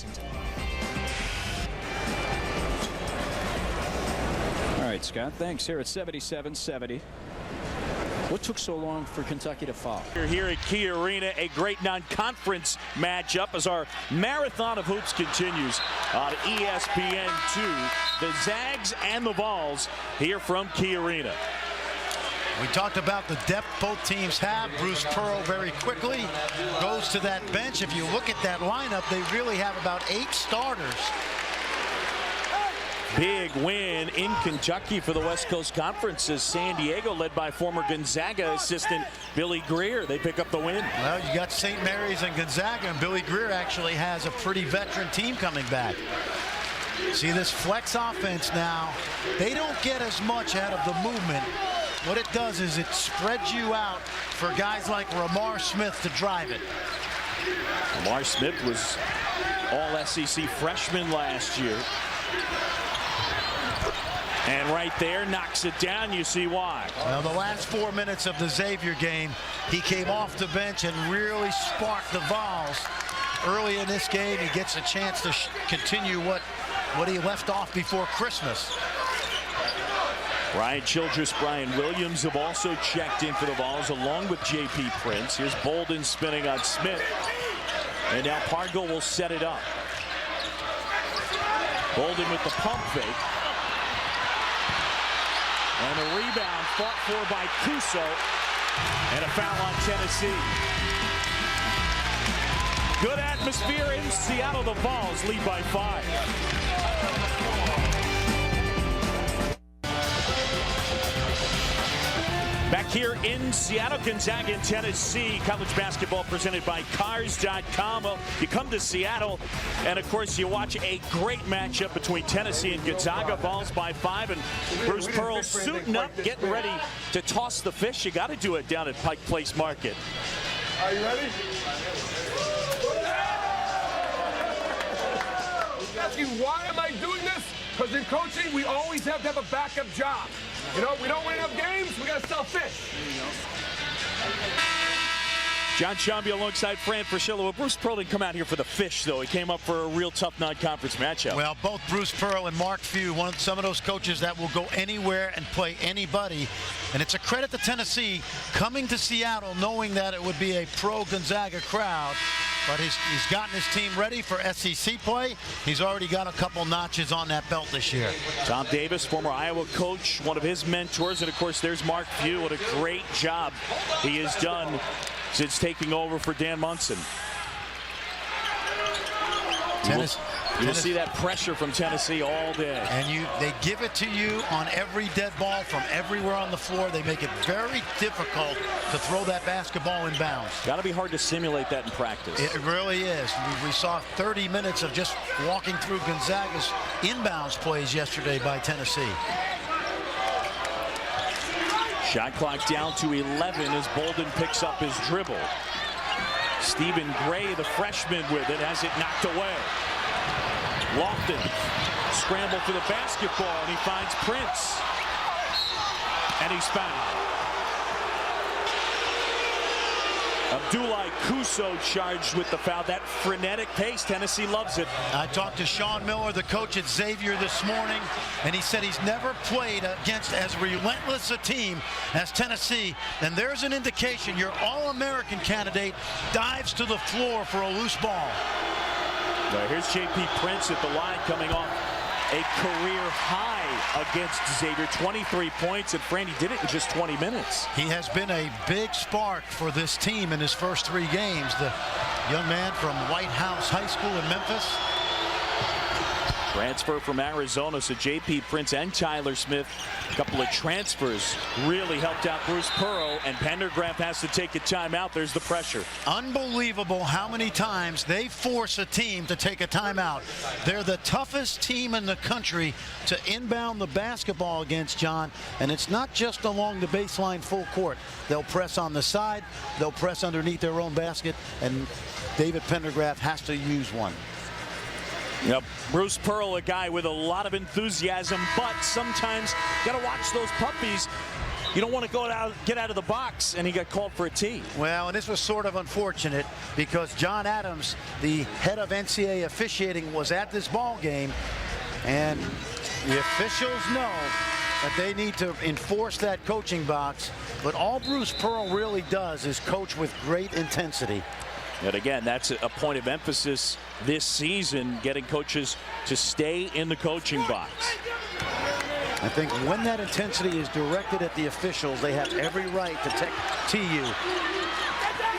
Lexington. All right, Scott, thanks. Here at 77-70. What took so long for Kentucky to foul? Here at Key Arena, a great non-conference matchup as our marathon of hoops continues on ESPN2. The Zags and the Vols here from Key Arena. We talked about the depth both teams have. Bruce Pearl very quickly goes to that bench. If you look at that lineup, they really have about 8 starters. Big win in Kentucky for the West Coast Conference as San Diego, led by former Gonzaga assistant Billy Greer, they pick up the win. Well, you got St. Mary's and Gonzaga, and Billy Greer actually has a pretty veteran team coming back. See this flex offense now. They don't get as much out of the movement. What it does is it spreads you out for guys like Ramar Smith to drive it. Ramar Smith was all SEC freshman last year. And right there, knocks it down. You see why. Well, the last 4 minutes of the Xavier game, he came off the bench and really sparked the Vols. Early in this game, he gets a chance to continue what he left off before Christmas. Ryan Childress, Brian Williams have also checked in for the Vols along with J.P. Prince. Here's Bolden spinning on Smith. And now Pargo will set it up. Bolden with the pump fake. And a rebound fought for by Cuso. And a foul on Tennessee. Good atmosphere in Seattle. The Vols lead by 5. Back here in Seattle, Gonzaga and Tennessee. College basketball presented by Cars.com. Well, you come to Seattle, and of course, you watch a great matchup between Tennessee and Gonzaga. Vols by 5, and Bruce Pearl suiting up, getting ready to toss the fish. You got to do it down at Pike Place Market. Are you ready? Asking why am I doing this? Because in coaching, we always have to have a backup job. You know, we don't win enough games, we got to sell fish. John Shambi alongside Fran Fraschilla. Well, Bruce Pearl didn't come out here for the fish, though. He came up for a real tough non-conference matchup. Well, both Bruce Pearl and Mark Few, some of those coaches that will go anywhere and play anybody. And it's a credit to Tennessee coming to Seattle knowing that it would be a pro-Gonzaga crowd. But he's gotten his team ready for SEC play. He's already got a couple notches on that belt this year. Tom Davis, former Iowa coach, one of his mentors. And, of course, there's Mark Few. What a great job he has done since taking over for Dan Munson. You'll see that pressure from Tennessee all day. And they give it to you on every dead ball from everywhere on the floor. They make it very difficult to throw that basketball in bounds. Got to be hard to simulate that in practice. It really is. We saw 30 minutes of just walking through Gonzaga's inbounds plays yesterday by Tennessee. Shot clock down to 11 as Bolden picks up his dribble. Stephen Gray, the freshman, with it, has it knocked away. Lofton scramble for the basketball, and he finds Prince. And he's fouled. Abdullah Cuso charged with the foul. That frenetic pace, Tennessee loves it. I talked to Sean Miller, the coach at Xavier, this morning, and he said he's never played against as relentless a team as Tennessee. And there's an indication your All-American candidate dives to the floor for a loose ball. Now here's J.P. Prince at the line coming off a career high against Xavier, 23 points, and Franny did it in just 20 minutes. He has been a big spark for this team in his first 3 games. The young man from White House High School in Memphis. Transfer from Arizona, so J.P. Prince and Tyler Smith, a couple of transfers, really helped out Bruce Pearl, and Pendergraft has to take a timeout. There's the pressure. Unbelievable how many times they force a team to take a timeout. They're the toughest team in the country to inbound the basketball against, John, and it's not just along the baseline full court. They'll press on the side, they'll press underneath their own basket, and David Pendergraft has to use one. Yep, Bruce Pearl, a guy with a lot of enthusiasm, but sometimes got to watch those puppies. you don't want to get out of the box, and he got called for a tee. Well, and this was sort of unfortunate because John Adams, the head of NCAA officiating, was at this ball game, and the officials know that they need to enforce that coaching box. But all Bruce Pearl really does is coach with great intensity. And again, that's a point of emphasis this season, getting coaches to stay in the coaching box. I think when that intensity is directed at the officials, they have every right to tee you.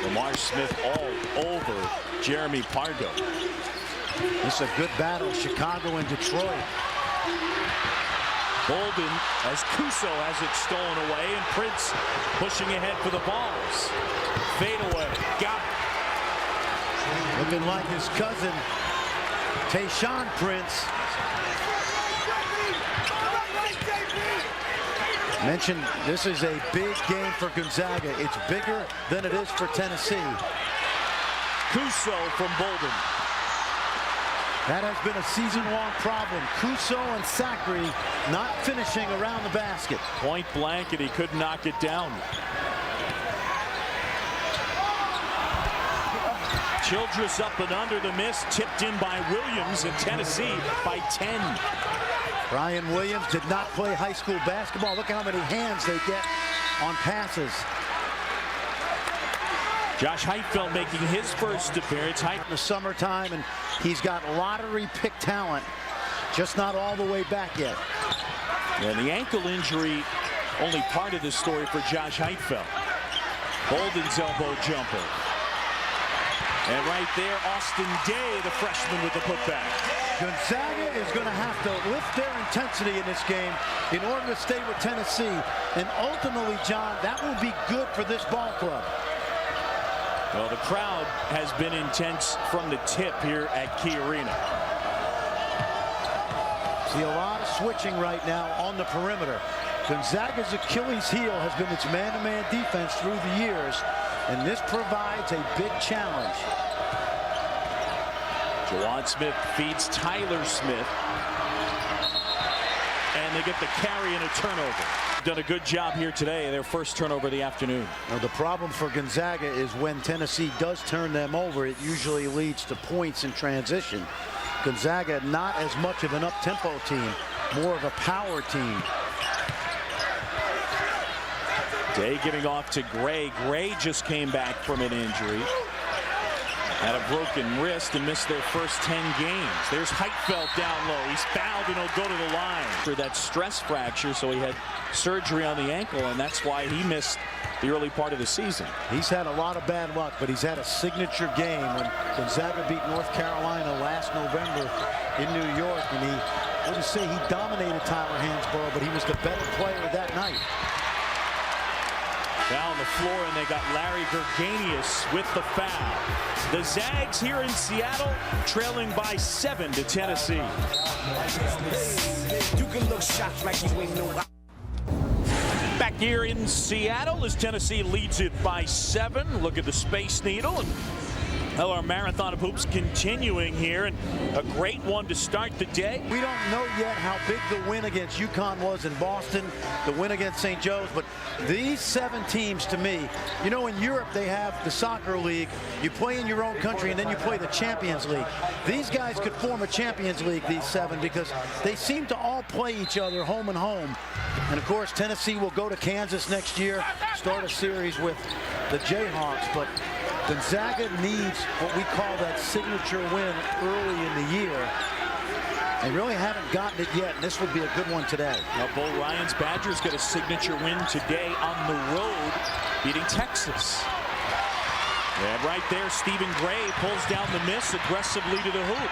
Lamar Smith all over Jeremy Pardo. This is a good battle, Chicago and Detroit. Bolden, as Kuso has it stolen away, and Prince pushing ahead for the balls. Fadeaway, got it. Looking like his cousin, Tayshaun Prince. Mentioned this is a big game for Gonzaga. It's bigger than it is for Tennessee. Kuso from Bolden. That has been a season-long problem. Kuso and Sacre not finishing around the basket. Point blank, and he couldn't knock it down. Childress up and under the miss, tipped in by Williams, and Tennessee by 10. Brian Williams did not play high school basketball. Look at how many hands they get on passes. Josh Heitfeld making his first appearance. In the summertime, and he's got lottery pick talent, just not all the way back yet. And the ankle injury, only part of the story for Josh Heitfeld. Bolden's elbow jumper. And right there, Austin Day, the freshman, with the putback. Gonzaga is going to have to lift their intensity in this game in order to stay with Tennessee. And ultimately, John, that will be good for this ball club. Well, the crowd has been intense from the tip here at Key Arena. See a lot of switching right now on the perimeter. Gonzaga's Achilles heel has been its man-to-man defense through the years, and this provides a big challenge. Jawan Smith feeds Tyler Smith, and they get the carry and a turnover. Done a good job here today, their first turnover of the afternoon. Now, the problem for Gonzaga is when Tennessee does turn them over, it usually leads to points in transition. Gonzaga not as much of an up-tempo team, more of a power team. Day giving off to Gray. Gray just came back from an injury. Had a broken wrist and missed their first 10 games. There's Heitfeld down low. He's fouled and he'll go to the line for that stress fracture, so he had surgery on the ankle, and that's why he missed the early part of the season. He's had a lot of bad luck, but he's had a signature game when Gonzaga beat North Carolina last November in New York, and I wouldn't say he dominated Tyler Hansborough, but he was the better player that night. Down the floor, and they got Larry Gerganius with the foul. The Zags here in Seattle trailing by 7 to Tennessee. You can look shocked like you ain't know. Back here in Seattle as Tennessee leads it by 7. Look at the Space Needle. And well, our marathon of hoops continuing here, and a great one to start the day. We don't know yet how big the win against UConn was in Boston, the win against St. Joe's, but these 7 teams, to me, you know, in Europe they have the soccer league. You play in your own country, and then you play the Champions League. These guys could form a Champions League, these 7, because they seem to all play each other home and home. And of course, Tennessee will go to Kansas next year, start a series with the Jayhawks, but Gonzaga needs what we call that signature win early in the year. They really haven't gotten it yet, and this would be a good one today. Now, Bo Ryan's Badgers get a signature win today on the road, beating Texas. And right there, Stephen Gray pulls down the miss aggressively to the hoop.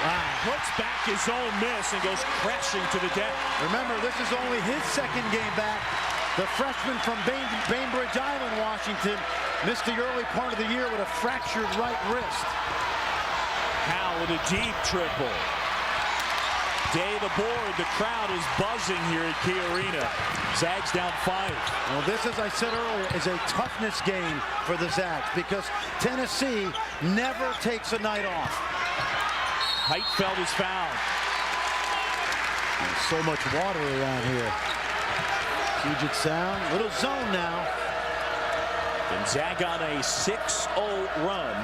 Wow, hooks back his own miss and goes crashing to the deck. Remember, this is only his second game back. The freshman from Bainbridge Island, Washington, missed the early part of the year with a fractured right wrist. Powell with a deep triple. Day the board, the crowd is buzzing here at Key Arena. Zags down 5. Well, this, as I said earlier, is a toughness game for the Zags because Tennessee never takes a night off. Heitfeld is fouled. There's so much water around here. Puget Sound, little zone now. Gonzaga on a 6-0 run.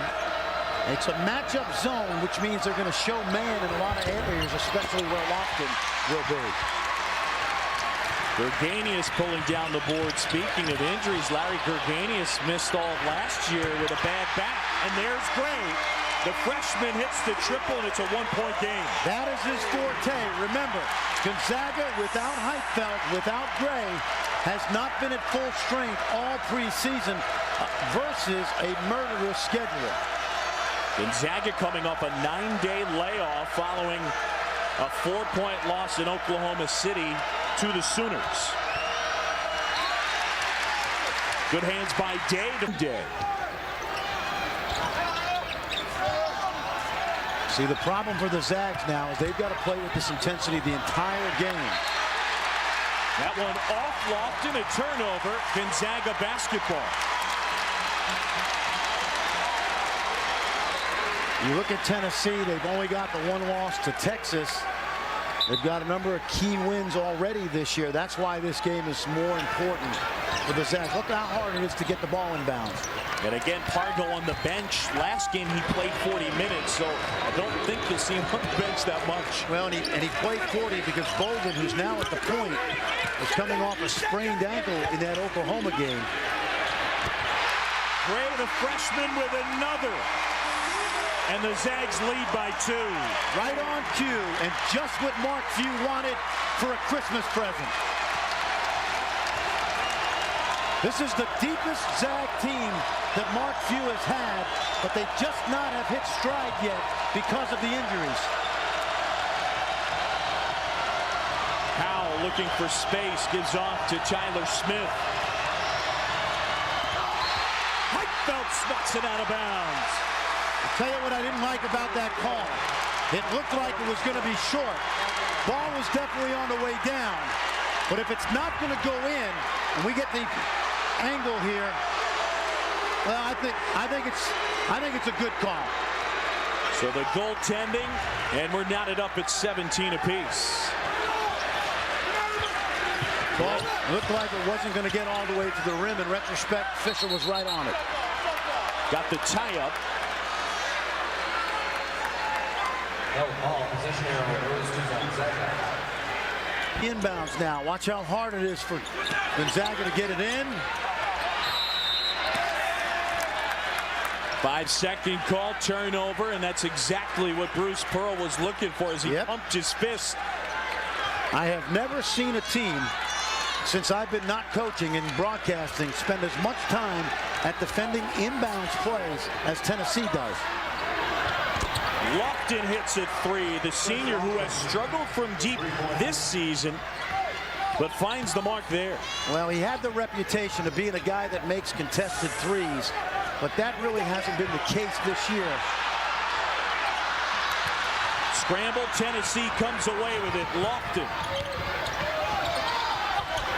It's a matchup zone, which means they're going to show man in a lot of areas, especially where Lofton will be. Gerganius pulling down the board. Speaking of injuries, Larry Gerganius missed all of last year with a bad back. And there's Gray. The freshman hits the triple, and it's a one-point game. That is his forte. Remember, Gonzaga without Heitfeld, without Gray, has not been at full strength all preseason versus a murderous schedule. Gonzaga coming off a 9-day layoff following a 4-point loss in Oklahoma City to the Sooners. Good hands by Day to Day. See, the problem for the Zags now is they've got to play with this intensity the entire game. That one off Lofton, a turnover. Gonzaga basketball. You look at Tennessee, they've only got the one loss to Texas. They've got a number of key wins already this year. That's why this game is more important for the Zags. Look how hard it is to get the ball in bounds. And again, Pargo on the bench. Last game he played 40 minutes, so I don't think you'll see him on the bench that much. Well, and he played 40 because Bolden, who's now at the point, was coming off a sprained ankle in that Oklahoma game. Gray, the freshman, with another. And the Zags lead by 2. Right on cue, and just what Mark Few wanted for a Christmas present. This is the deepest Zag team that Mark Few has had, but they just not have hit stride yet because of the injuries. Powell looking for space, gives off to Tyler Smith. Heitfeld snucks it out of bounds. I'll tell you what I didn't like about that call. It looked like it was going to be short. Ball was definitely on the way down. But if it's not going to go in, and we get the angle here, well, I think it's a good call. So the goaltending, and we're knotted up at 17 apiece. Well, it looked like it wasn't going to get all the way to the rim. In retrospect, Fisher was right on it. Got the tie-up. Inbounds now. Watch how hard it is for Gonzaga to get it in. 5-second call, turnover, and that's exactly what Bruce Pearl was looking for as he pumped his fist. I have never seen a team, since I've been not coaching and broadcasting, spend as much time at defending inbounds plays as Tennessee does. Lofton hits it 3. The senior who has struggled from deep this season, but finds the mark there. Well, he had the reputation of being a guy that makes contested threes, but that really hasn't been the case this year. Scramble, Tennessee comes away with it. Lofton.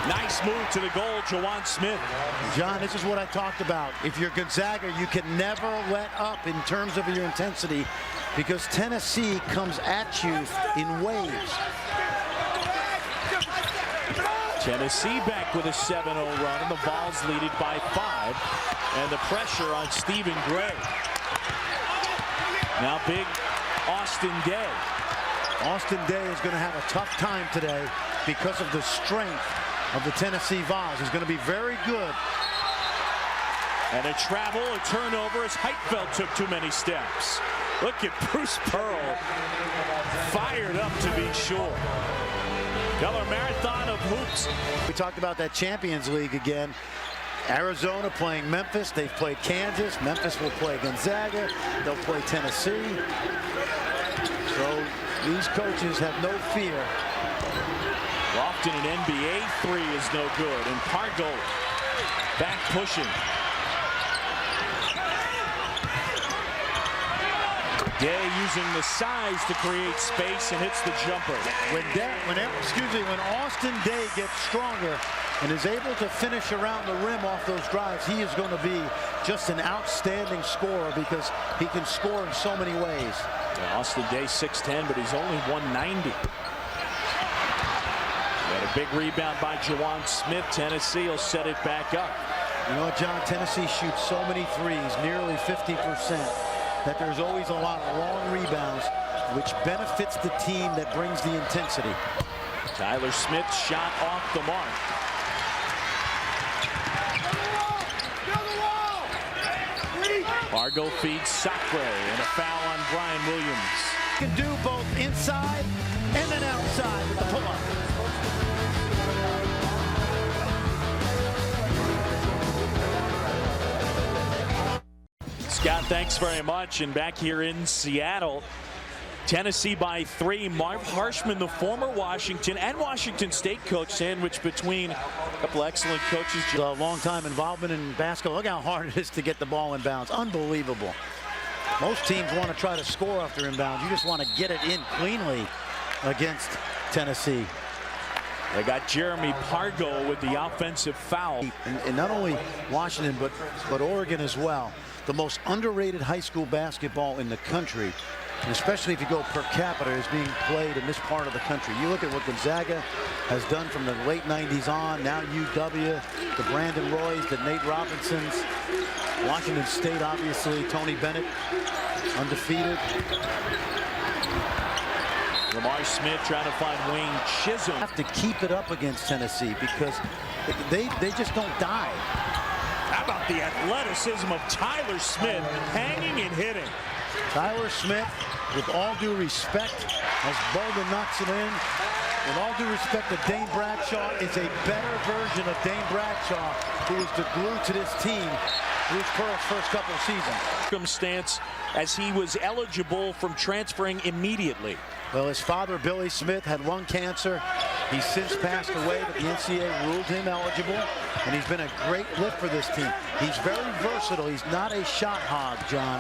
Nice move to the goal, Jawan Smith. John, this is what I talked about. If you're Gonzaga, you can never let up in terms of your intensity because Tennessee comes at you in waves. Tennessee back with a 7-0 run, and the Vols lead it by 5. And the pressure on Stephen Gray. Now big Austin Day. Austin Day is going to have a tough time today because of the strength of the Tennessee Vols. He's going to be very good. And a travel, a turnover as Heitfeld took too many steps. Look at Bruce Pearl, fired up to be sure. Another marathon of hoops. We talked about that Champions League again. Arizona playing Memphis. They've played Kansas. Memphis will play Gonzaga. They'll play Tennessee. So these coaches have no fear. Lofton, an NBA 3 is no good. And Pargo back pushing. Day using the size to create space and hits the jumper. When Austin Day gets stronger and is able to finish around the rim off those drives, he is going to be just an outstanding scorer because he can score in so many ways. Yeah, Austin Day 6'10", but he's only 190. And a A big rebound by Juwan Smith. Tennessee will set it back up. You know what, John? Tennessee shoots so many threes, nearly 50%, that there's always a lot of long rebounds, which benefits the team that brings the intensity. Tyler Smith's shot off the mark. Fargo feeds Sacre, and a foul on Brian Williams. Can do both inside and then outside with the pull-up. Scott, thanks very much. And back here in Seattle, Tennessee by 3. Marv Harshman, the former Washington and Washington State coach, sandwiched between a couple excellent coaches. A long-time involvement in basketball. Look how hard it is to get the ball in bounds. Unbelievable. Most teams want to try to score after inbounds. You just want to get it in cleanly against Tennessee. They got Jeremy Pargo with the offensive foul. And not only Washington, but Oregon as well. The most underrated high school basketball in the country, and especially if you go per capita, is being played in this part of the country. You look at what Gonzaga has done from the late 90s on, now UW, the Brandon Roys, the Nate Robinsons, Washington State, obviously, Tony Bennett, undefeated. Lamar Smith trying to find Wayne Chisholm. Have to keep it up against Tennessee because they just don't die. How about the athleticism of Tyler Smith hanging and hitting? Tyler Smith, with all due respect, as Bolden knocks it in, with all due respect to Dane Bradshaw, is a better version of Dane Bradshaw, who is the glue to this team through Pearl's first couple of seasons. Circumstance as he was eligible from transferring immediately. Well, his father, Billy Smith, had lung cancer. He's since passed away, but the NCAA ruled him eligible, and he's been a great lift for this team. He's very versatile. He's not a shot hog, John.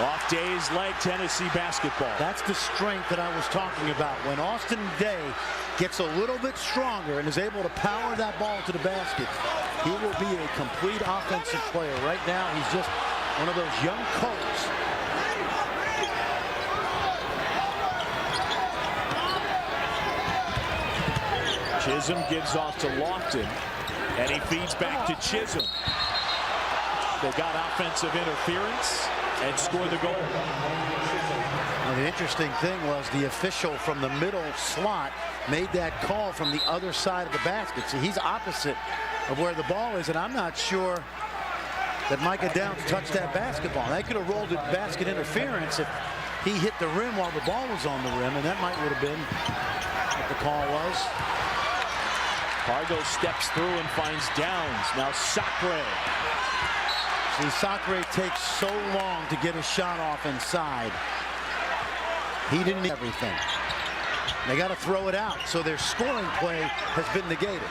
Off Day's leg, Tennessee basketball. That's the strength that I was talking about. When Austin Day gets a little bit stronger and is able to power that ball to the basket, he will be a complete offensive player. Right now, he's just one of those young Colts. Chisholm gives off to Lofton, and he feeds back to Chisholm. They got offensive interference and score the goal. Now, the interesting thing was the official from the middle slot made that call from the other side of the basket. See, he's opposite of where the ball is, and I'm not sure that Micah Downs touched that basketball. They could have rolled it basket interference if he hit the rim while the ball was on the rim, and that would have been what the call was. Pargo steps through and finds Downs. Now Sacre. See, Sacre takes so long to get a shot off inside. He didn't need everything. They got to throw it out, so their scoring play has been negated.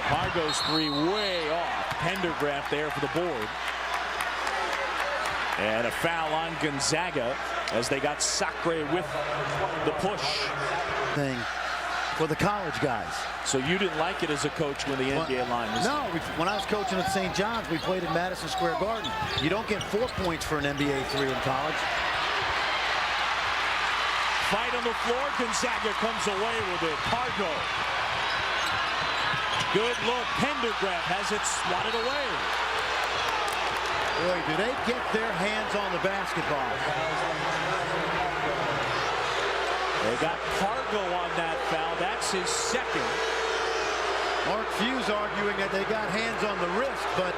Pargo's three way off. Pendergraft there for the board. And a foul on Gonzaga as they got Sacre with the push. Thing for the college guys. So you didn't like it as a coach when the NBA line was... No, when I was coaching at St. John's, we played in Madison Square Garden. You don't get 4 points for an NBA three in college. Fight on the floor. Gonzaga comes away with it. Pargo. Good look. Pendergraft has it swatted away. Boy, do they get their hands on the basketball. They got Pargo on that foul. That's his second. Mark Few's arguing that they got hands on the wrist, but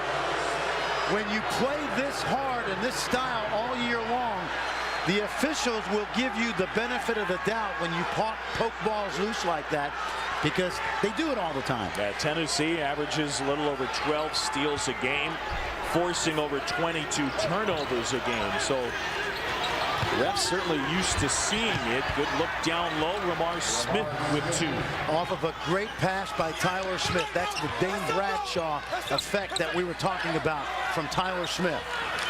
when you play this hard and this style all year long, the officials will give you the benefit of the doubt when you poke balls loose like that, because they do it all the time. Yeah, Tennessee averages a little over 12 steals a game, forcing over 22 turnovers a game. So refs certainly used to seeing it. Good look down low. Lamar Smith with 2. Off of a great pass by Tyler Smith. That's the Dane Bradshaw effect that we were talking about from Tyler Smith.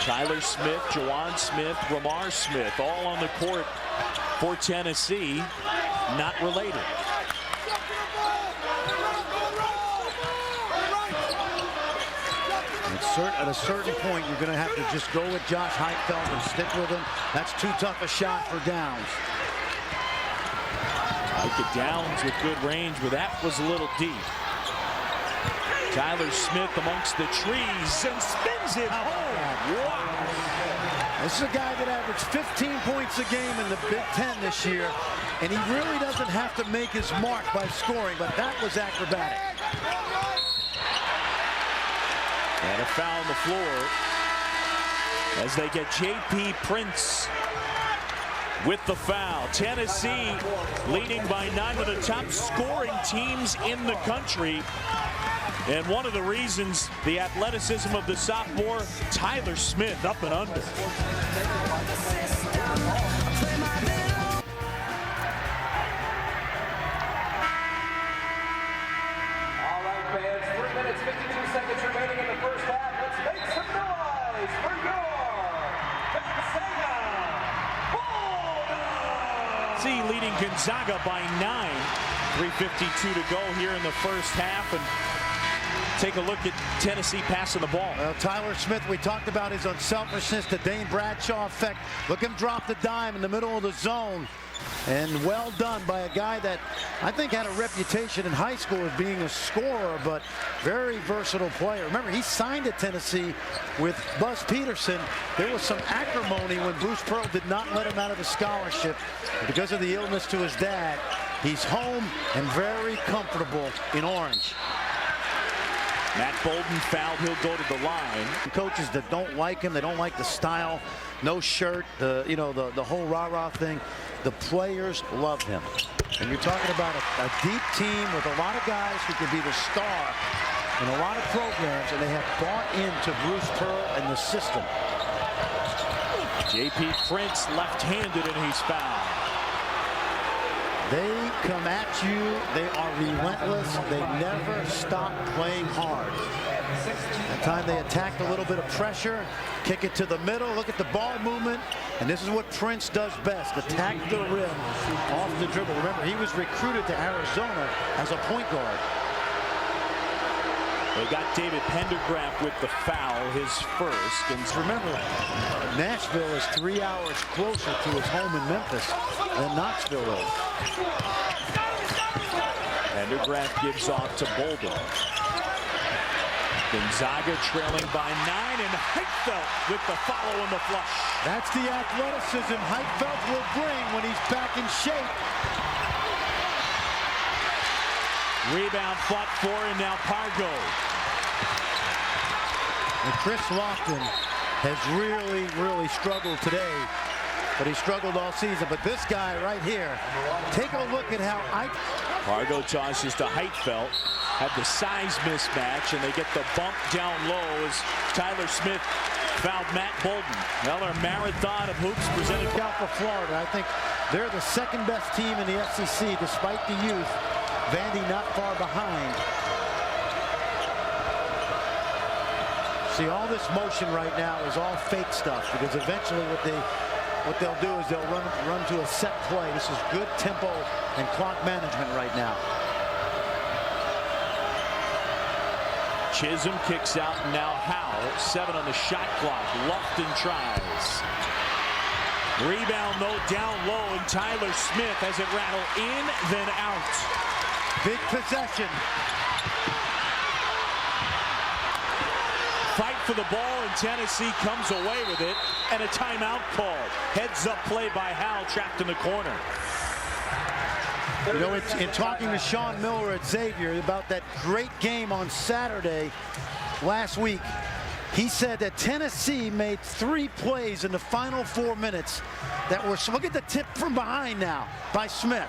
Tyler Smith, Juwan Smith, Lamar Smith, all on the court for Tennessee, not related. At a certain point, you're going to have to just go with Josh Heitfeld and stick with him. That's too tough a shot for Downs. Micah Downs with good range, but that was a little deep. Tyler Smith amongst the trees and spins it home. Wow. This is a guy that averaged 15 points a game in the Big Ten this year, and he really doesn't have to make his mark by scoring, but that was acrobatic. And a foul on the floor as they get J.P. Prince with the foul. Tennessee leading by 9, of the top scoring teams in the country. And one of the reasons, the athleticism of the sophomore, Tyler Smith, up and under. All right, fans, 3 minutes, 52 seconds remaining in the first half. Let's make some noise for your Gonzaga Bulldogs! See, leading Gonzaga by 9. 3:52 to go here in the first half. And take a look at Tennessee passing the ball. Well, Tyler Smith, we talked about his unselfishness, the Dane Bradshaw effect. Look him drop the dime in the middle of the zone. And well done by a guy that I think had a reputation in high school as being a scorer, but very versatile player. Remember, he signed to Tennessee with Buzz Peterson. There was some acrimony when Bruce Pearl did not let him out of the scholarship because of the illness to his dad. He's home and very comfortable in orange. Matt Bolden fouled. He'll go to the line. Coaches that don't like him, they don't like the style, no shirt, the whole rah-rah thing. The players love him. And you're talking about a deep team with a lot of guys who could be the star in a lot of programs, and they have bought into Bruce Pearl and the system. J.P. Prince left-handed, and he's fouled. They come at you. They are relentless. They never stop playing hard. That time they attacked a little bit of pressure, kick it to the middle, look at the ball movement, and this is what Prince does best, attack the rim off the dribble. Remember, he was recruited to Arizona as a point guard. They got David Pendergraft with the foul, his first. And remember, Nashville is 3 hours closer to his home in Memphis than Knoxville is. Pendergraft gives off to Bolden. Gonzaga trailing by 9, and Heitfeld with the follow and the flush. That's the athleticism Heitfeld will bring when he's back in shape. Rebound fought for, and now Pargo. And Chris Lofton has really struggled today, but he struggled all season. But this guy right here, take a look at how Pargo tosses to Heitfeld. Had the size mismatch, and they get the bump down low as Tyler Smith fouled Matt Bolden. Well, our marathon of hoops presented out for Florida. I think they're the second best team in the SEC despite the youth. Vandy not far behind. See, all this motion right now is all fake stuff, because eventually what they'll do is they'll run to a set play. This is good tempo and clock management right now. Chisholm kicks out, and now Howell. 7 on the shot clock. Lofton tries. Rebound, though, down low, and Tyler Smith has it rattle in, then out. Big possession. Fight for the ball, and Tennessee comes away with it, and a timeout called. Heads up play by Howell, trapped in the corner. You know, in talking to Sean Miller at Xavier about that great game on Saturday last week, he said that Tennessee made 3 plays in the final 4 minutes that were, so look at the tip from behind now by Smith.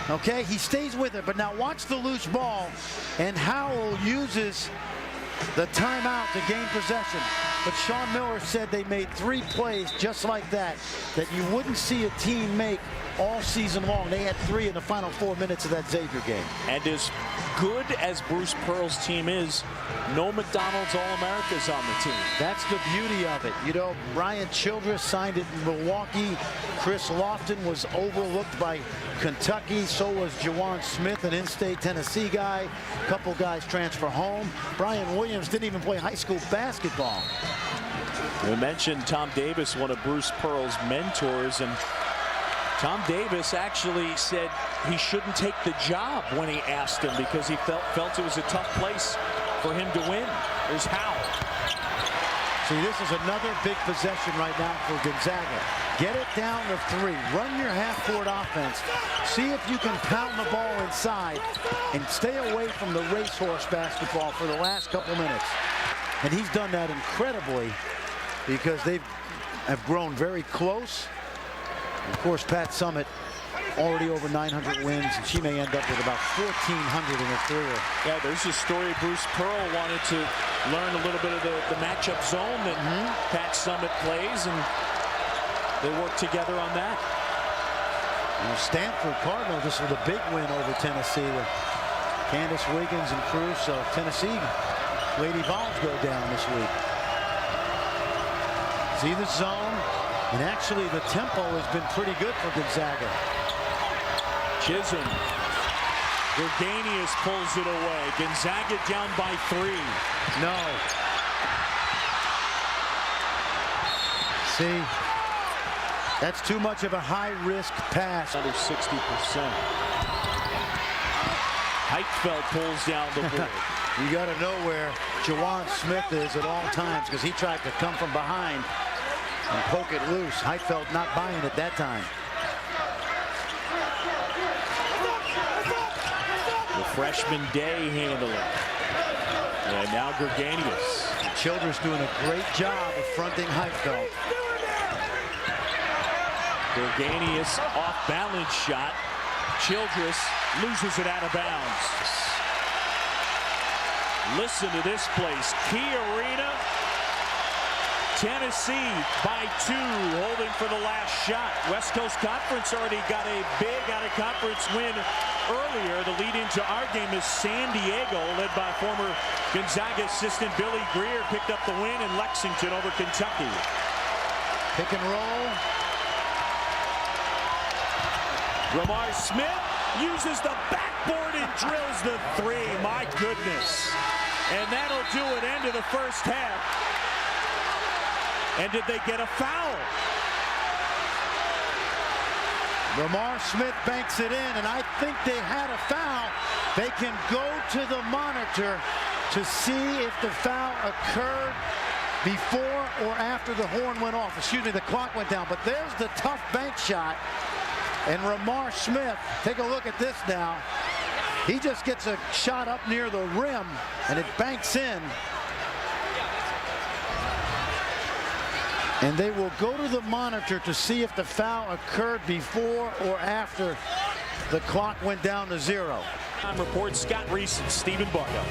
Okay, he stays with it, but now watch the loose ball, and Howell uses the timeout to gain possession. But Sean Miller said they made 3 plays just like that you wouldn't see a team make all season long. They had 3 in the final 4 minutes of that Xavier game. And as good as Bruce Pearl's team is, no McDonald's All-Americas on the team. That's the beauty of it. You know, Brian Childress signed it in Milwaukee. Chris Lofton was overlooked by Kentucky. So was Jawan Smith, an in-state Tennessee guy. A couple guys transfer home. Brian Williams didn't even play high school basketball. We mentioned Tom Davis, one of Bruce Pearl's mentors, and Tom Davis actually said he shouldn't take the job when he asked him because he felt it was a tough place for him to win. There's Howell. See, this is another big possession right now for Gonzaga. Get it down to 3. Run your half-court offense. See if you can pound the ball inside and stay away from the racehorse basketball for the last couple minutes. And he's done that incredibly because they have grown very close. Of course, Pat Summitt already over 900 wins, and she may end up with about 1,400 in her career. Yeah, there's a story. Bruce Pearl wanted to learn a little bit of the matchup zone that Pat Summitt plays, and they work together on that. And Stanford Cardinals, this was a big win over Tennessee with Candace Wiggins and Cruz. So Tennessee Lady Vols go down this week. See the zone, and actually the tempo has been pretty good for Gonzaga. Chisholm. Gurganius pulls it away. Gonzaga down by 3. No. See, that's too much of a high-risk pass. Under 60%. Heitfeld pulls down the board. You got to know where Jawan Smith is at all times because he tried to come from behind and poke it loose. Heitfeld not buying it that time. The freshman Day handling. And now Gurganius. Childress doing a great job of fronting Heitfeld. Gurganius off balance shot. Childress loses it out of bounds. Listen to this place. Key Arena. Tennessee by 2, holding for the last shot. West Coast Conference already got a big out-of-conference win earlier. The lead into our game is San Diego, led by former Gonzaga assistant Billy Greer, picked up the win in Lexington over Kentucky. Pick and roll. Ramar Smith uses the backboard and drills the 3. My goodness. And that'll do it. End of the first half. And did they get a foul? Ramar Smith banks it in, and I think they had a foul. They can go to the monitor to see if the foul occurred before or after the horn went off. Excuse me, the clock went down. But there's the tough bank shot. And Ramar Smith, take a look at this now. He just gets a shot up near the rim, and it banks in. And they will go to the monitor to see if the foul occurred before or after the clock went down to 0. Time report, Scott Reese and Stephen Barco.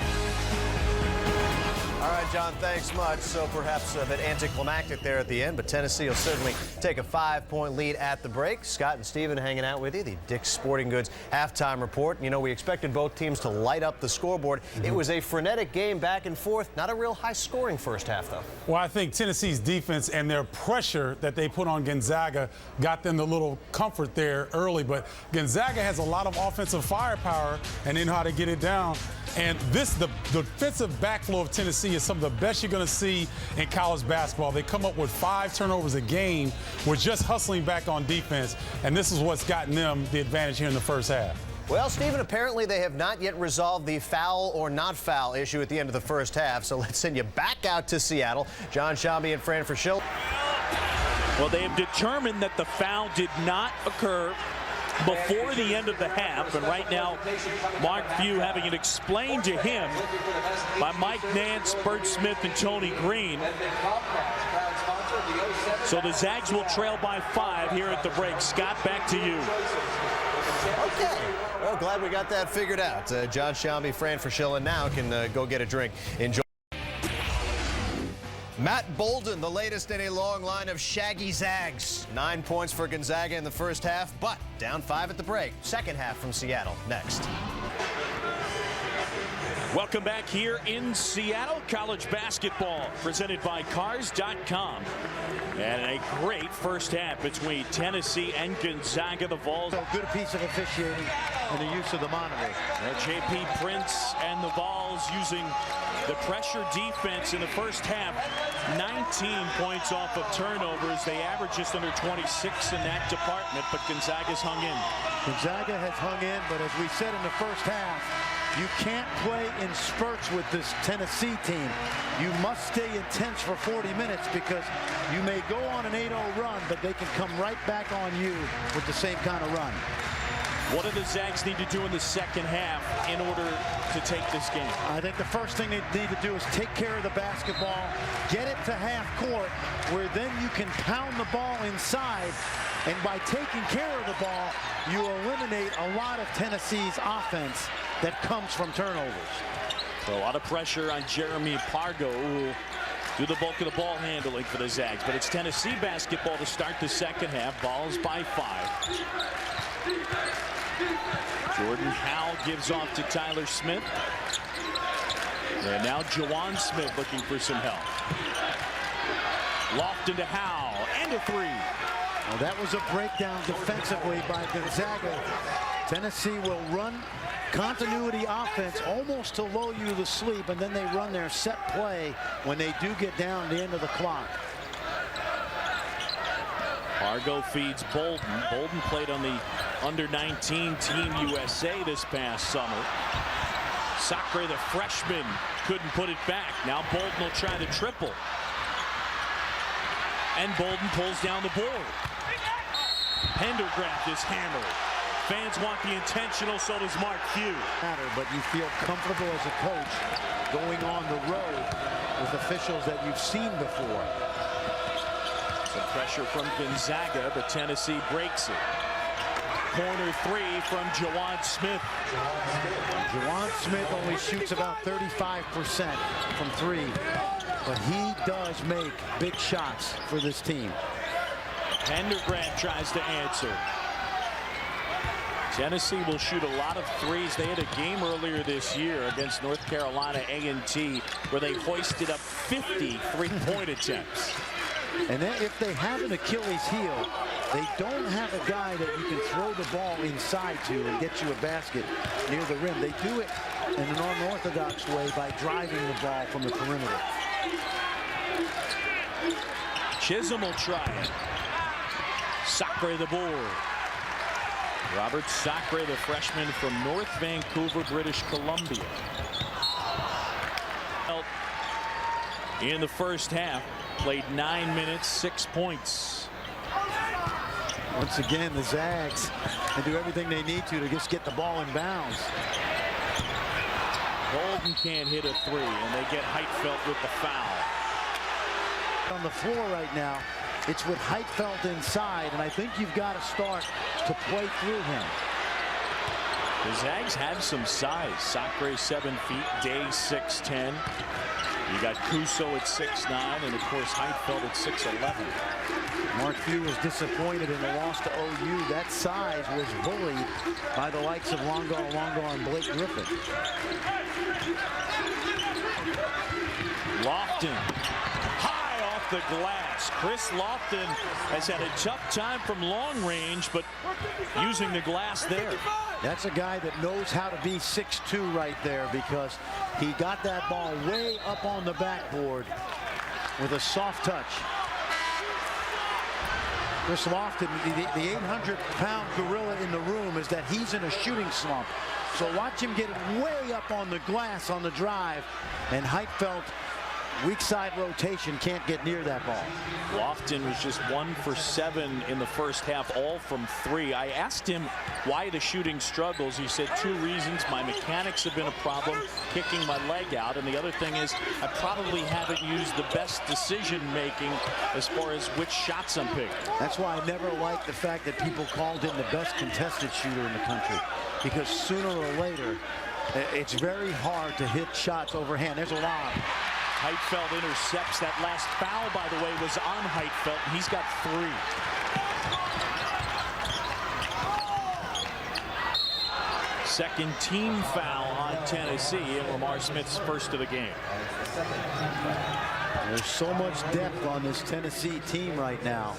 All right, John, thanks much. So perhaps a bit anticlimactic there at the end, but Tennessee will certainly take a 5-point lead at the break. Scott and Stephen hanging out with you, the Dick's Sporting Goods halftime report. You know, we expected both teams to light up the scoreboard. It was a frenetic game back and forth. Not a real high-scoring first half, though. Well, I think Tennessee's defense and their pressure that they put on Gonzaga got them the little comfort there early. But Gonzaga has a lot of offensive firepower, and they know how to get it down. And the defensive backflow of Tennessee is some of the best you're going to see in college basketball. They come up with 5 turnovers a game. We're just hustling back on defense, and this is what's gotten them the advantage here in the first half. Well, Stephen, apparently they have not yet resolved the foul or not foul issue at the end of the first half. So let's send you back out to Seattle. John Shambi and Fran Fraschilla. Well, they have determined that the foul did not occur before the end of the half, and right now Mark Few having it explained to him by Mike Nance, Bert Smith, and Tony Green. So the Zags will trail by 5 here at the break. Scott, back to you. Okay. Well, glad we got that figured out. John Shambi, Fran Fraschilla now can go get a drink. Enjoy. Matt Bolden, the latest in a long line of shaggy Zags. 9 points for Gonzaga in the first half, but down 5 at the break. Second half from Seattle next. Welcome back here in Seattle. College basketball presented by Cars.com. And a great first half between Tennessee and Gonzaga. The Vols. So good piece of officiating and the use of the monitor. J.P. Prince and the Vols using the pressure defense in the first half. 19 points off of turnovers. They average just under 26 in that department, but Gonzaga's hung in. Gonzaga has hung in, but as we said in the first half, you can't play in spurts with this Tennessee team. You must stay intense for 40 minutes because you may go on an 8-0 run, but they can come right back on you with the same kind of run. What do the Zags need to do in the second half in order to take this game? I think the first thing they need to do is take care of the basketball, get it to half court, where then you can pound the ball inside. And by taking care of the ball, you eliminate a lot of Tennessee's offense that comes from turnovers. So a lot of pressure on Jeremy Pargo, who will do the bulk of the ball handling for the Zags. But it's Tennessee basketball to start the second half. Vols by 5. Jordan Howell gives off to Tyler Smith. And now Juwan Smith looking for some help. Lofton to Howell, and a 3. Well, that was a breakdown defensively by Gonzaga. Tennessee will run continuity offense almost to lull you to sleep, and then they run their set play when they do get down to the end of the clock. Pargo feeds Bolden. Bolden played on the under-19 Team USA this past summer. Sacre, the freshman, couldn't put it back. Now Bolden will try to triple. And Bolden pulls down the board. Pendergraft is hammered. Fans want the intentional, so does Mark Few. But you feel comfortable as a coach going on the road with officials that you've seen before. Some pressure from Gonzaga, but Tennessee breaks it. Corner 3 from Juwan Smith. Juwan Smith only shoots about 35% from 3, but he does make big shots for this team. Pendergraft tries to answer. Tennessee will shoot a lot of threes. They had a game earlier this year against North Carolina A&T where they hoisted up 50 three-point attempts. And then if they have an Achilles heel, they don't have a guy that you can throw the ball inside to and get you a basket near the rim. They do it in an unorthodox way by driving the ball from the perimeter. Chisholm will try it. Sacre the board. Robert Sacre, the freshman from North Vancouver, British Columbia. In the first half, played 9 minutes, 6 points. Once again, the Zags can do everything they need to just get the ball in bounds. Bolden can't hit a 3, and they get Heitfeld with the foul. On the floor right now, it's with Heitfeld inside, and I think you've got to start to play through him. The Zags have some size. Sacre 7 feet, Day 6'10". You got Kuso at 6'9", and of course Heitfeld at 6'11". Mark Few was disappointed in the loss to OU. That size was bullied by the likes of Longo and Blake Griffin. Lofton, high off the glass. Chris Lofton has had a tough time from long range, but using the glass there. That's a guy that knows how to be 6'2" right there, because he got that ball way up on the backboard with a soft touch. Chris Lofton, the 800-pound gorilla in the room, is that he's in a shooting slump. So watch him get it way up on the glass on the drive, and Heitfeld, weak side rotation, can't get near that ball. Lofton was just 1 for 7 in the first half, all from 3. I asked him why the shooting struggles. He said 2 reasons. My mechanics have been a problem, kicking my leg out, and the other thing is I probably haven't used the best decision making as far as which shots I'm picking. That's why I never liked the fact that people called him the best contested shooter in the country, because sooner or later it's very hard to hit shots overhand. There's a lob. Heitfeld intercepts. That last foul, by the way, was on Heitfeld, and he's got 3. Second team foul on Tennessee, and Lamar Smith's first of the game. There's so much depth on this Tennessee team right now.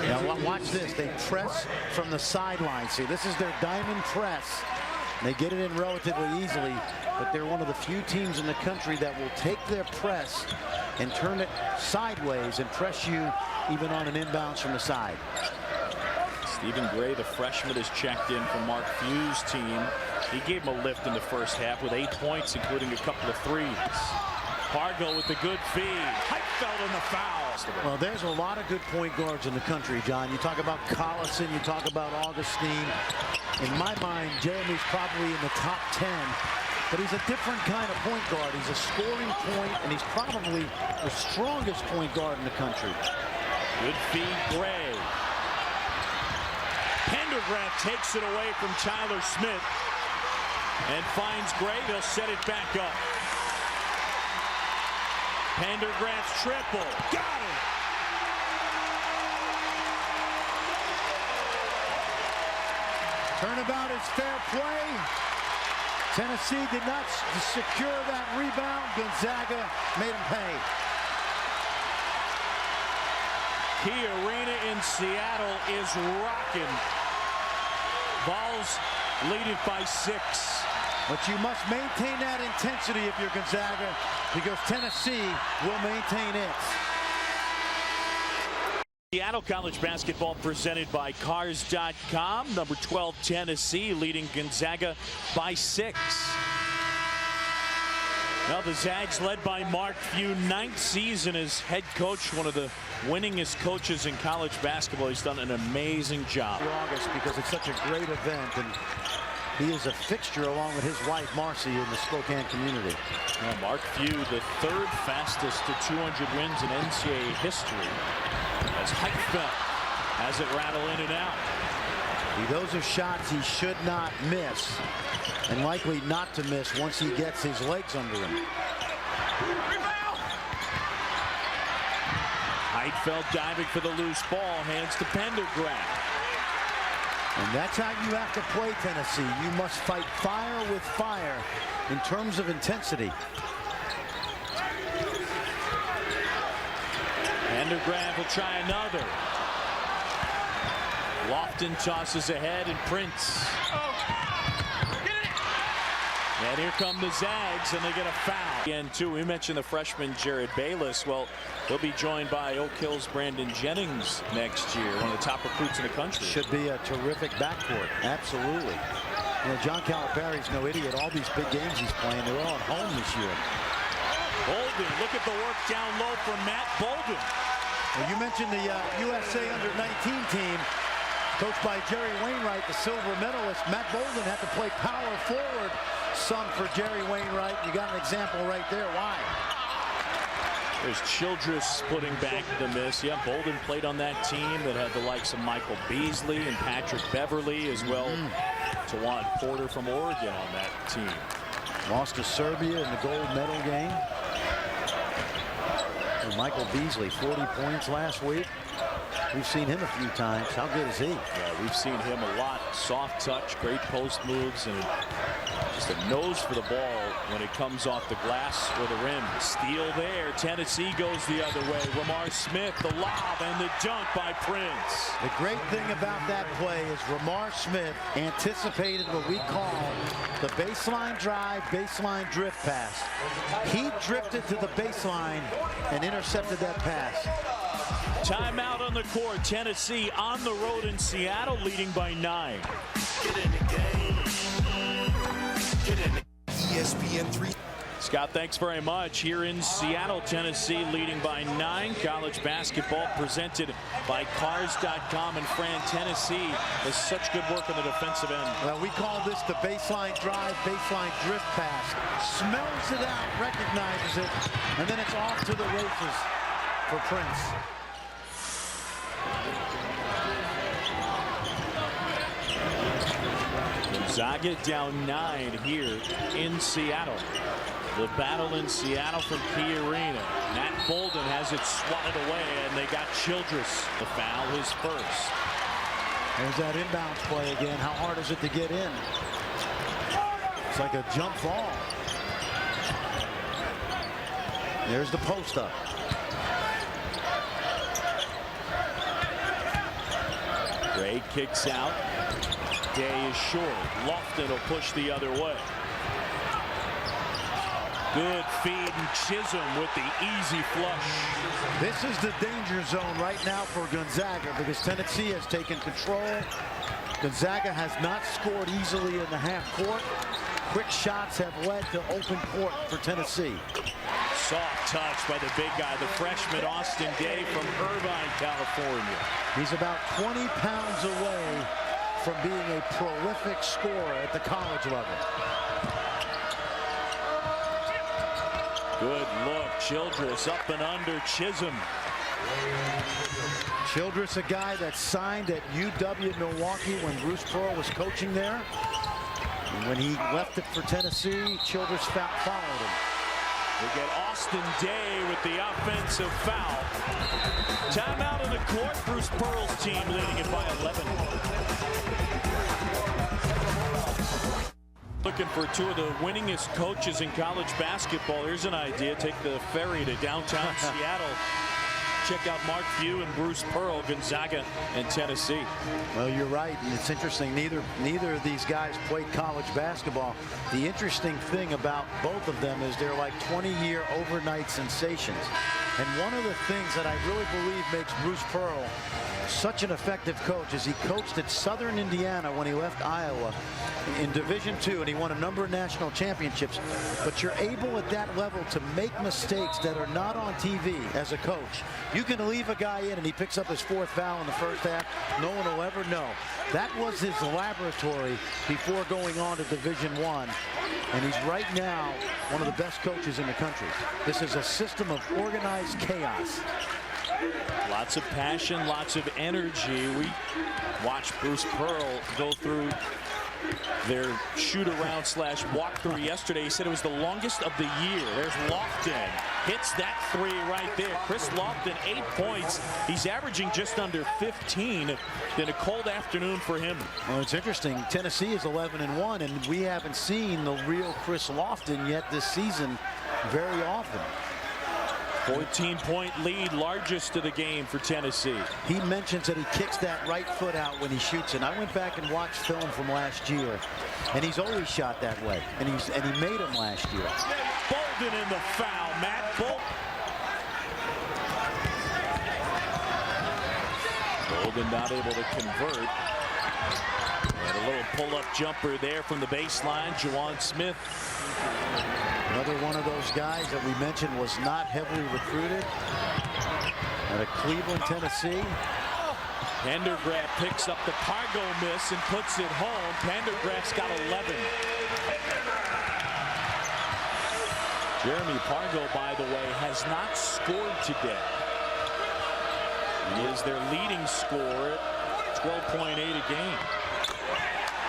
Now watch this. They press from the sideline. See, this is their diamond press. They get it in relatively easily, but they're one of the few teams in the country that will take their press and turn it sideways and press you even on an inbounds from the side. Stephen Gray, the freshman, has checked in for Mark Few's team. He gave him a lift in the first half with 8 points, including a couple of threes. Hargo with the good feed. Heitfeld in the foul. Well, there's a lot of good point guards in the country, John. You talk about Collison, you talk about Augustine. In my mind, Jeremy's probably in the top 10, but he's a different kind of point guard. He's a scoring point, and he's probably the strongest point guard in the country. Good feed, Gray. Pendergraft takes it away from Tyler Smith and finds Gray. He'll set it back up. Pendergraft's triple. Got it. Turnabout is fair play. Tennessee did not secure that rebound. Gonzaga made him pay. Key Arena in Seattle is rocking. Vols lead it by 6. But you must maintain that intensity if you're Gonzaga, because Tennessee will maintain it. Seattle College basketball presented by Cars.com. Number 12 Tennessee leading Gonzaga by 6. Now the Zags led by Mark Few, 9th season as head coach, one of the winningest coaches in college basketball. He's done an amazing job. August, because it's such a great event, and he is a fixture along with his wife Marcy in the Spokane community. Now Mark Few, the 3rd fastest to 200 wins in NCAA history, as Heitfeld has it rattle in and out. Those are shots he should not miss, and likely not to miss once he gets his legs under him. Heitfeld diving for the loose ball, hands to Pendergraft. And that's how you have to play Tennessee. You must fight fire with fire in terms of intensity. Pendergraft will try another. Lofton tosses ahead, and Prince. And here come the Zags, and they get a foul. Again, too, we mentioned the freshman Jared Bayless. Well, he'll be joined by Oak Hill's Brandon Jennings next year, one of the top recruits in the country. Should be a terrific backcourt. Absolutely. You know, John Calipari's no idiot. All these big games he's playing, they're all at home this year. Bolden, look at the work down low from Matt Bolden. Well, you mentioned the USA Under-19 team, coached by Jerry Wainwright, the silver medalist. Matt Bolden had to play power forward some for Jerry Wainwright. You got an example right there. Why? There's Childress putting back the miss. Yeah, Bolden played on that team that had the likes of Michael Beasley and Patrick Beverly, as well Tawan Porter from Oregon on that team. Lost to Serbia in the gold medal game. And Michael Beasley, 40 points last week. We've seen him a few times. How good is he? Yeah, we've seen him a lot. Soft touch, great post moves, and just a nose for the ball when it comes off the glass or the rim. Steal there. Tennessee goes the other way. Lamar Smith, the lob, and the dunk by Prince. The great thing about that play is Lamar Smith anticipated what we call the baseline drive, baseline drift pass. He drifted to the baseline and intercepted that pass. Timeout on the court. Tennessee on the road in Seattle, leading by 9. Get in the game. Get in the ESPN 3. Scott, thanks very much. Here in Seattle, Tennessee leading by 9. College basketball presented by Cars.com. And Fran, Tennessee does such good work on the defensive end. Well, we call this the baseline drive, baseline drift pass. Smells it out, recognizes it, and then it's off to the races for Prince. Gonzaga down 9 here in Seattle. The battle in Seattle from Key Arena. Matt Bolden has it swatted away, and they got Childress. The foul, his first. There's that inbounds play again. How hard is it to get in? It's like a jump ball. There's the post up. Gray kicks out. Day is short. Lofton will push the other way. Good feed, and Chisholm with the easy flush. This is the danger zone right now for Gonzaga because Tennessee has taken control. Gonzaga has not scored easily in the half court. Quick shots have led to open court for Tennessee. Soft touch by the big guy, the freshman Austin Day from Irvine, California. He's about 20 pounds away from being a prolific scorer at the college level. Good look. Childress up and under Chisholm. Childress, a guy that signed at UW Milwaukee when Bruce Pearl was coaching there. And when he left it for Tennessee, Childress followed him. We get Austin Day with the offensive foul. Timeout on the court. Bruce Pearl's team leading it by 11. Looking for two of the winningest coaches in college basketball. Here's an idea. Take the ferry to downtown Seattle. Check out Mark Few and Bruce Pearl, Gonzaga and Tennessee. Well, you're right, and it's interesting. Neither of these guys played college basketball. The interesting thing about both of them is they're like 20-year overnight sensations. And one of the things that I really believe makes Bruce Pearl such an effective coach is he coached at Southern Indiana when he left Iowa in Division II, and he won a number of national championships. But you're able at that level to make mistakes that are not on TV as a coach. You can leave a guy in and he picks up his fourth foul in the first half. No one will ever know. That was his laboratory before going on to Division I. And he's right now one of the best coaches in the country. This is a system of organized chaos. Lots of passion, lots of energy. We watched Bruce Pearl go through their shoot-around / walk-through yesterday. He said it was the longest of the year. There's Lofton. Hits that three right there. Chris Lofton, 8 points. He's averaging just under 15. Been a cold afternoon for him. Well, it's interesting. Tennessee is 11-1, and we haven't seen the real Chris Lofton yet this season very often. 14-point lead, largest of the game for Tennessee. He mentions that he kicks that right foot out when he shoots, and I went back and watched film from last year, and he's always shot that way, and he made him last year. Bolden in the foul, Matt Bolden not able to convert. And a little pull-up jumper there from the baseline. Juwan Smith. Another one of those guys that we mentioned was not heavily recruited out of Cleveland, Tennessee. Pendergraft picks up the Pargo miss and puts it home. Pendergraft's got 11. Jeremy Pargo, by the way, has not scored today. He is their leading scorer, 12.8 a game.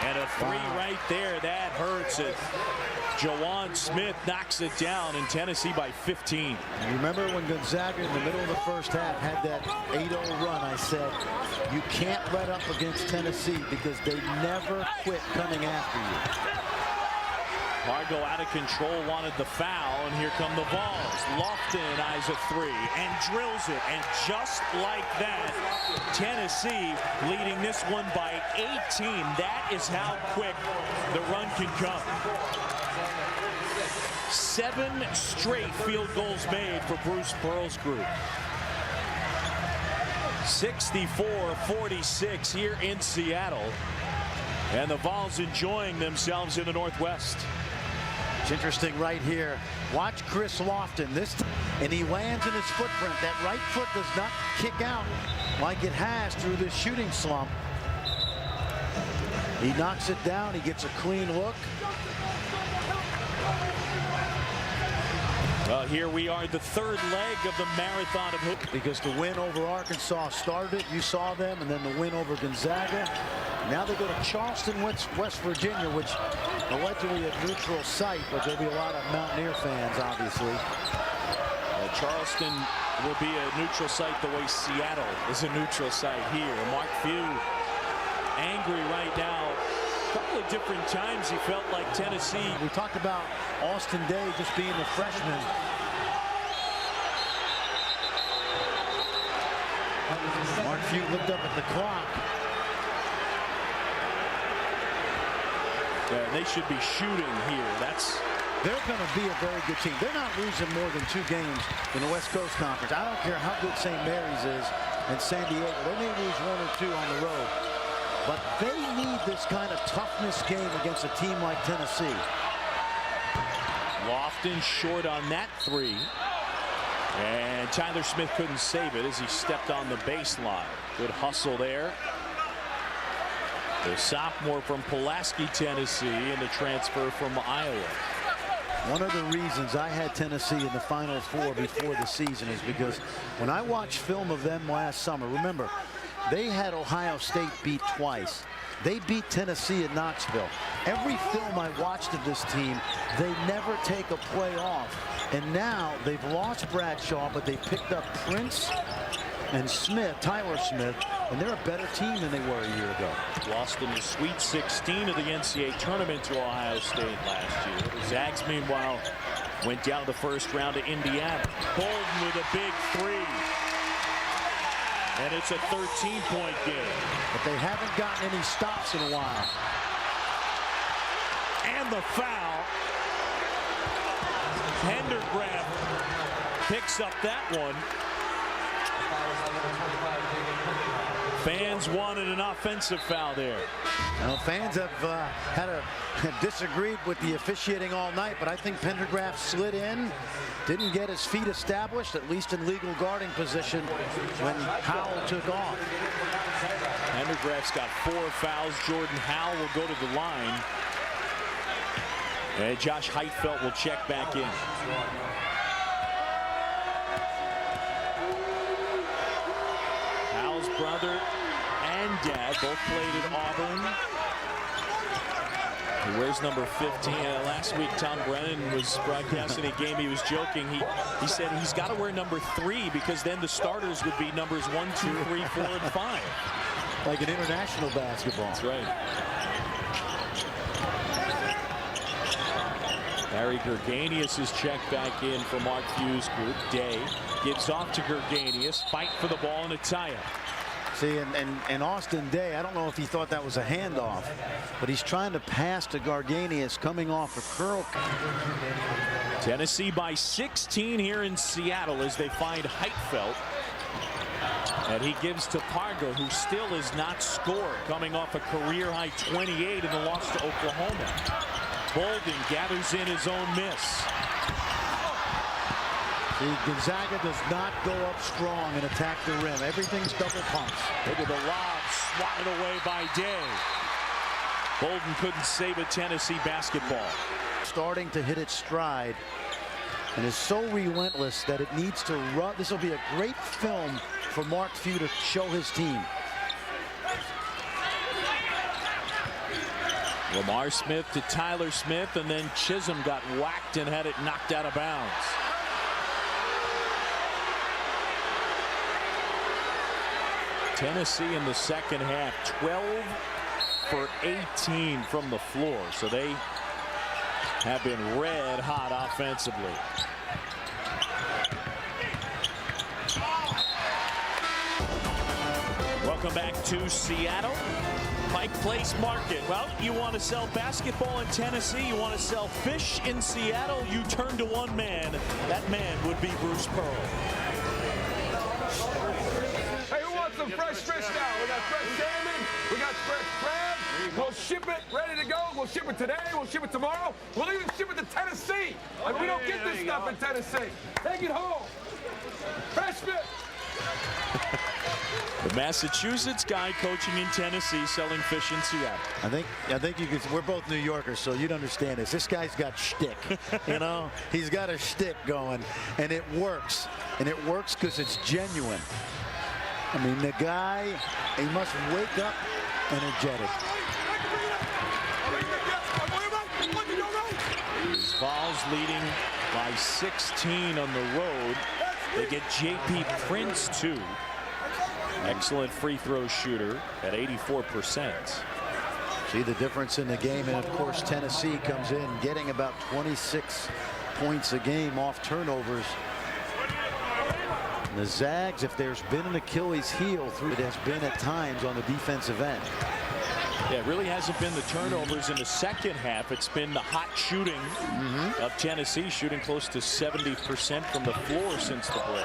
And a three right there, that hurts it. Juwan Smith knocks it down, and Tennessee by 15. Remember when Gonzaga in the middle of the first half had that 8-0 run, I said, you can't let up against Tennessee because they never quit coming after you. Pargo out of control, wanted the foul, and here come the Vols. Lofton eyes a three and drills it, and just like that, Tennessee leading this one by 18. That is how quick the run can come. 7 straight field goals made for Bruce Pearl's group. 64-46 here in Seattle, and the Vols enjoying themselves in the Northwest. It's interesting right here. Watch Chris Lofton and he lands in his footprint. That right foot does not kick out like it has through this shooting slump. He knocks it down. He gets a clean look. Well, here we are, the third leg of the marathon of hoop. Because the win over Arkansas started, you saw them, and then the win over Gonzaga. Now they go to Charleston, West Virginia, which allegedly a neutral site, but there'll be a lot of Mountaineer fans, obviously. Well, Charleston will be a neutral site the way Seattle is a neutral site here. Mark Few angry right now. A couple of different times he felt like Tennessee. We talked about Austin Day just being a freshman. Mark Few looked up at the clock. Yeah, they should be shooting here. They're going to be a very good team. They're not losing more than 2 games in the West Coast Conference. I don't care how good St. Mary's is and San Diego. They may lose 1 or 2 on the road. But they need this kind of toughness game against a team like Tennessee. Lofton short on that 3. And Tyler Smith couldn't save it as he stepped on the baseline. Good hustle there. The sophomore from Pulaski, Tennessee, and the transfer from Iowa. One of the reasons I had Tennessee in the Final Four before the season is because when I watched film of them last summer, remember, they had Ohio State beat twice. They beat Tennessee at Knoxville. Every film I watched of this team, they never take a play off. And now they've lost Bradshaw, but they picked up Prince and Smith, Tyler Smith, and they're a better team than they were a year ago. Lost in the Sweet 16 of the NCAA tournament to Ohio State last year. The Zags, meanwhile, went down the first round to Indiana. Bolden with a big 3. And it's a 13-point game. But they haven't gotten any stops in a while. And the foul. Pendergraft picks up that one. Fans wanted an offensive foul there. Well, fans have disagreed with the officiating all night, but I think Pendergraft slid in, didn't get his feet established, at least in legal guarding position, when Howell took off. Pendergraft's got 4 fouls. Jordan Howell will go to the line. And Josh Heitfeld will check back in. Howell's brother and dad both played at Auburn. He wears number 15. Last week, Tom Brennan was broadcasting a game. He was joking. He said he's got to wear number 3 because then the starters would be numbers 1, 2, 3, 4, and 5. Like an international basketball. That's right. Harry Gerganius is checked back in for Mark Few's group. Day gives off to Gerganius. Fight for the ball and a tie-up. See, and Austin Day, I don't know if he thought that was a handoff, but he's trying to pass to Gerganius coming off a curl. Tennessee by 16 here in Seattle as they find Heitfeld. And he gives to Pargo, who still has not scored, coming off a career-high 28 in the loss to Oklahoma. Bolden gathers in his own miss. See, Gonzaga does not go up strong and attack the rim. Everything's double pumps. Look at the lob swatted away by Day. Bolden couldn't save a Tennessee basketball. Starting to hit its stride and is so relentless that it needs to run. This will be a great film for Mark Few to show his team. Lamar Smith to Tyler Smith, and then Chisholm got whacked and had it knocked out of bounds. Tennessee in the second half, 12 for 18 from the floor, so they have been red hot offensively. Welcome back to Seattle. Pike Place Market. Well, you want to sell basketball in Tennessee, you want to sell fish in Seattle, you turn to one man. That man would be Bruce Pearl. Hey, who wants some fresh fish now? We got fresh salmon, we got fresh crab. We'll ship it, ready to go. We'll ship it today, we'll ship it tomorrow. We'll even ship it to Tennessee. Like, we don't get this stuff in Tennessee. Take it home. Fresh fish. The Massachusetts guy coaching in Tennessee, selling fish in Seattle. I think you could. We're both New Yorkers, so you'd understand this. This guy's got shtick. You know, he's got a shtick going, and it works. And it works because it's genuine. I mean, the guy, he must wake up energetic. Vols leading by 16 on the road. They get J.P. Prince too. Excellent free throw shooter at 84%. See the difference in the game, and of course Tennessee comes in getting about 26 points a game off turnovers. And the Zags, if there's been an Achilles heel through it, has been at times on the defensive end. Yeah, it really hasn't been the turnovers in the second half. It's been the hot shooting of Tennessee, shooting close to 70% from the floor since the break.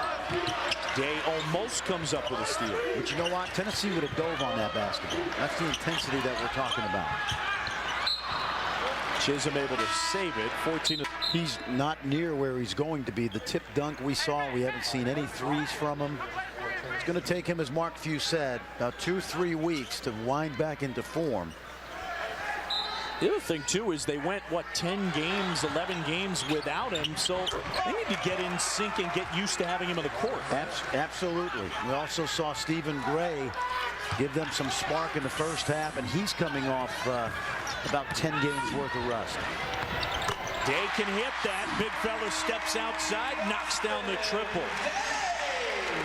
Day almost comes up with a steal. But you know what? Tennessee would have dove on that basketball. That's the intensity that we're talking about. Chisholm able to save it. 14. He's not near where he's going to be. The tip dunk we saw, we haven't seen any threes from him. It's going to take him, as Mark Few said, about 2-3 weeks to wind back into form. The other thing, too, is they went, 10 games, 11 games without him, so they need to get in sync and get used to having him on the court. Absolutely. We also saw Stephen Gray give them some spark in the first half, and he's coming off about 10 games worth of rust. Day can hit that. Big fella steps outside, knocks down the triple.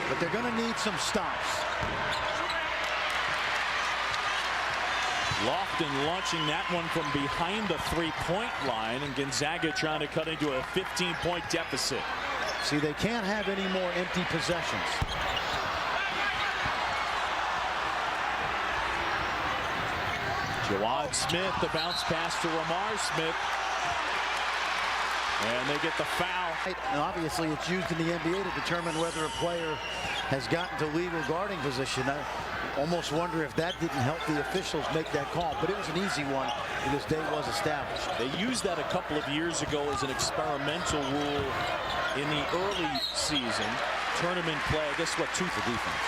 But they're going to need some stops. Lofton launching that one from behind the three-point line, and Gonzaga trying to cut into a 15-point deficit. See, they can't have any more empty possessions. Jawad Smith, the bounce pass to Ramar Smith. And they get the foul. And obviously, it's used in the NBA to determine whether a player has gotten to legal guarding position. I almost wonder if that didn't help the officials make that call, but it was an easy one because Day was established. They used that a couple of years ago as an experimental rule in the early season. Tournament play, guess what, tooth of defense.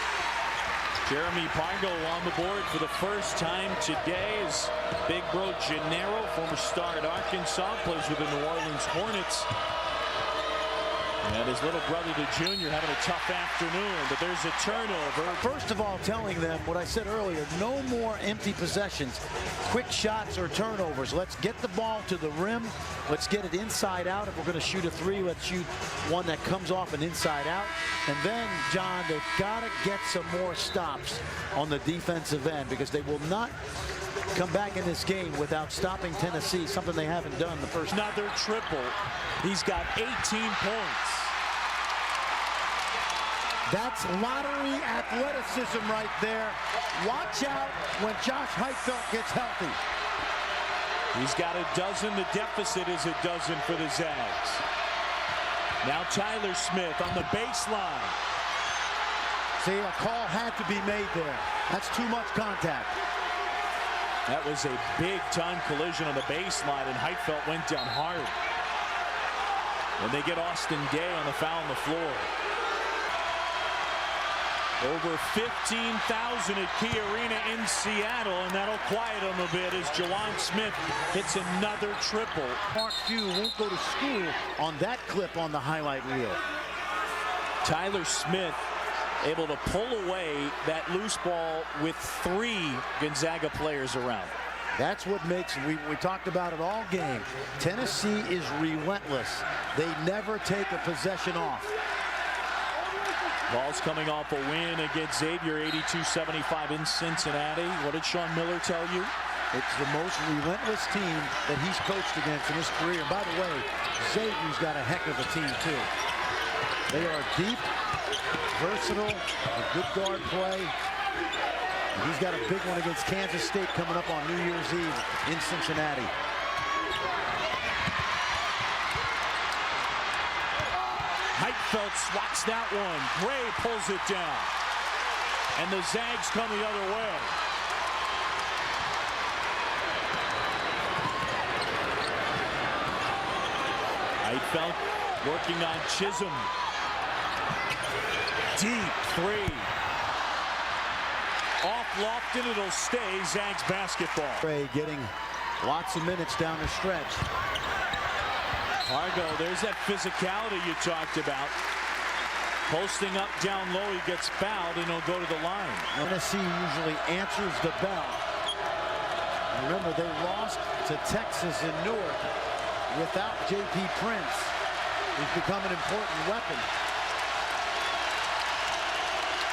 Jeremy Pargo on the board for the first time today is Big Bro Gennaro, former star at Arkansas, plays with the New Orleans Hornets. And his little brother, the junior, having a tough afternoon, but there's a turnover. First of all, telling them what I said earlier, no more empty possessions, quick shots or turnovers. Let's get the ball to the rim. Let's get it inside out. If we're going to shoot a three, let's shoot one that comes off an inside out. And then, John, they've got to get some more stops on the defensive end because they will not come back in this game without stopping Tennessee, something they haven't done the first. Another triple. He's got 18 points. That's lottery athleticism right there. Watch out when Josh Heitfeld gets healthy. He's got a dozen. The deficit is a dozen for the Zags. Now Tyler Smith on the baseline. See, a call had to be made there. That's too much contact. That was a big-time collision on the baseline, and Heitfeld went down hard. And they get Austin Day on the foul on the floor. Over 15,000 at Key Arena in Seattle, and that'll quiet them a bit as Jawad Smith hits another triple. Mark Few won't go to school on that clip on the highlight reel. Tyler Smith able to pull away that loose ball with 3 Gonzaga players around. That's what makes, we talked about it all game. Tennessee is relentless. They never take a possession off. Ball's coming off a win against Xavier, 82-75 in Cincinnati. What did Sean Miller tell you? It's the most relentless team that he's coached against in his career. By the way, Xavier's got a heck of a team, too. They are deep, versatile, a good guard play. And he's got a big one against Kansas State coming up on New Year's Eve in Cincinnati. Heitfeld swats that one. Gray pulls it down. And the Zags come the other way. Heitfeld working on Chisholm. Deep 3. Off Lofton, it'll stay Zags basketball. Gray getting lots of minutes down the stretch. Pargo, there's that physicality you talked about. Posting up down low, he gets fouled, and he'll go to the line. Tennessee usually answers the bell. Remember, they lost to Texas in Newark without J.P. Prince, who's become an important weapon.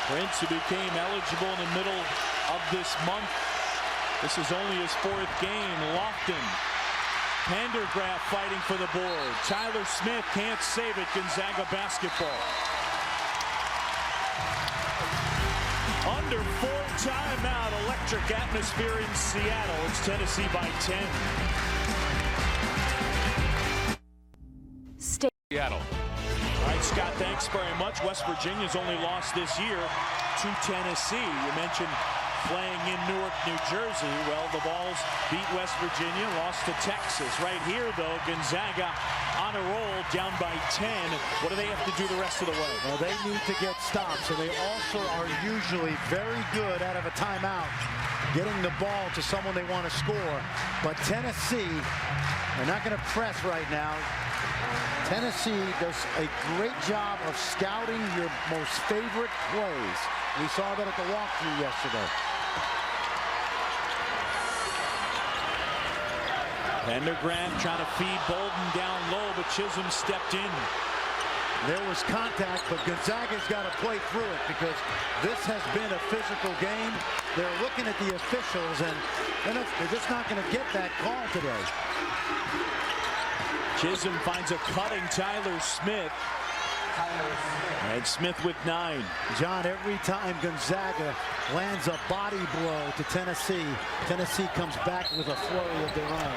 Prince, who became eligible in the middle of this month. This is only his 4th game. Lofton. Pendergraft fighting for the board. Tyler Smith can't save it. Gonzaga basketball. Under 4 timeout. Electric atmosphere in Seattle. It's Tennessee by 10. Seattle. All right, Scott, thanks very much. West Virginia's only lost this year to Tennessee. You mentioned playing in Newark, New Jersey. Well, the Vols beat West Virginia, lost to Texas. Right here, though, Gonzaga on a roll, down by 10. What do they have to do the rest of the way? Well, they need to get stops, and they also are usually very good out of a timeout, getting the ball to someone they want to score. But Tennessee, they're not going to press right now. Tennessee does a great job of scouting your most favorite plays. We saw that at the walkthrough yesterday. Pendergraft trying to feed Bolden down low, but Chisholm stepped in. There was contact, but Gonzaga's got to play through it because this has been a physical game. They're looking at the officials, and they're just not going to get that call today. Chisholm finds a cutting Tyler Smith. And Smith with 9. John, every time Gonzaga lands a body blow to Tennessee, Tennessee comes back with a flurry of their own.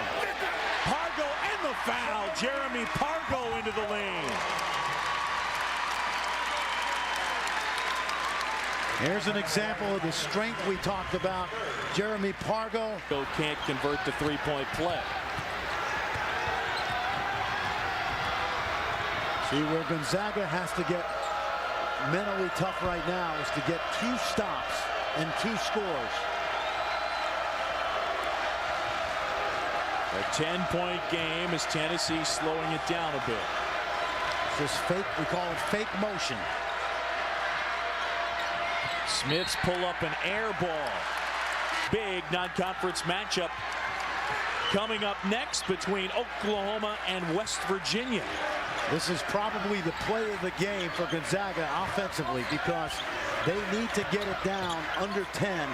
Pargo and the foul. Jeremy Pargo into the lane. Here's an example of the strength we talked about. Jeremy Pargo can't convert the three-point play. See, where Gonzaga has to get mentally tough right now is to get 2 stops and 2 scores. A 10-point game as Tennessee slowing it down a bit. This fake, we call it fake motion. Smiths pull up an air ball. Big non-conference matchup coming up next between Oklahoma and West Virginia. This is probably the play of the game for Gonzaga offensively because they need to get it down under 10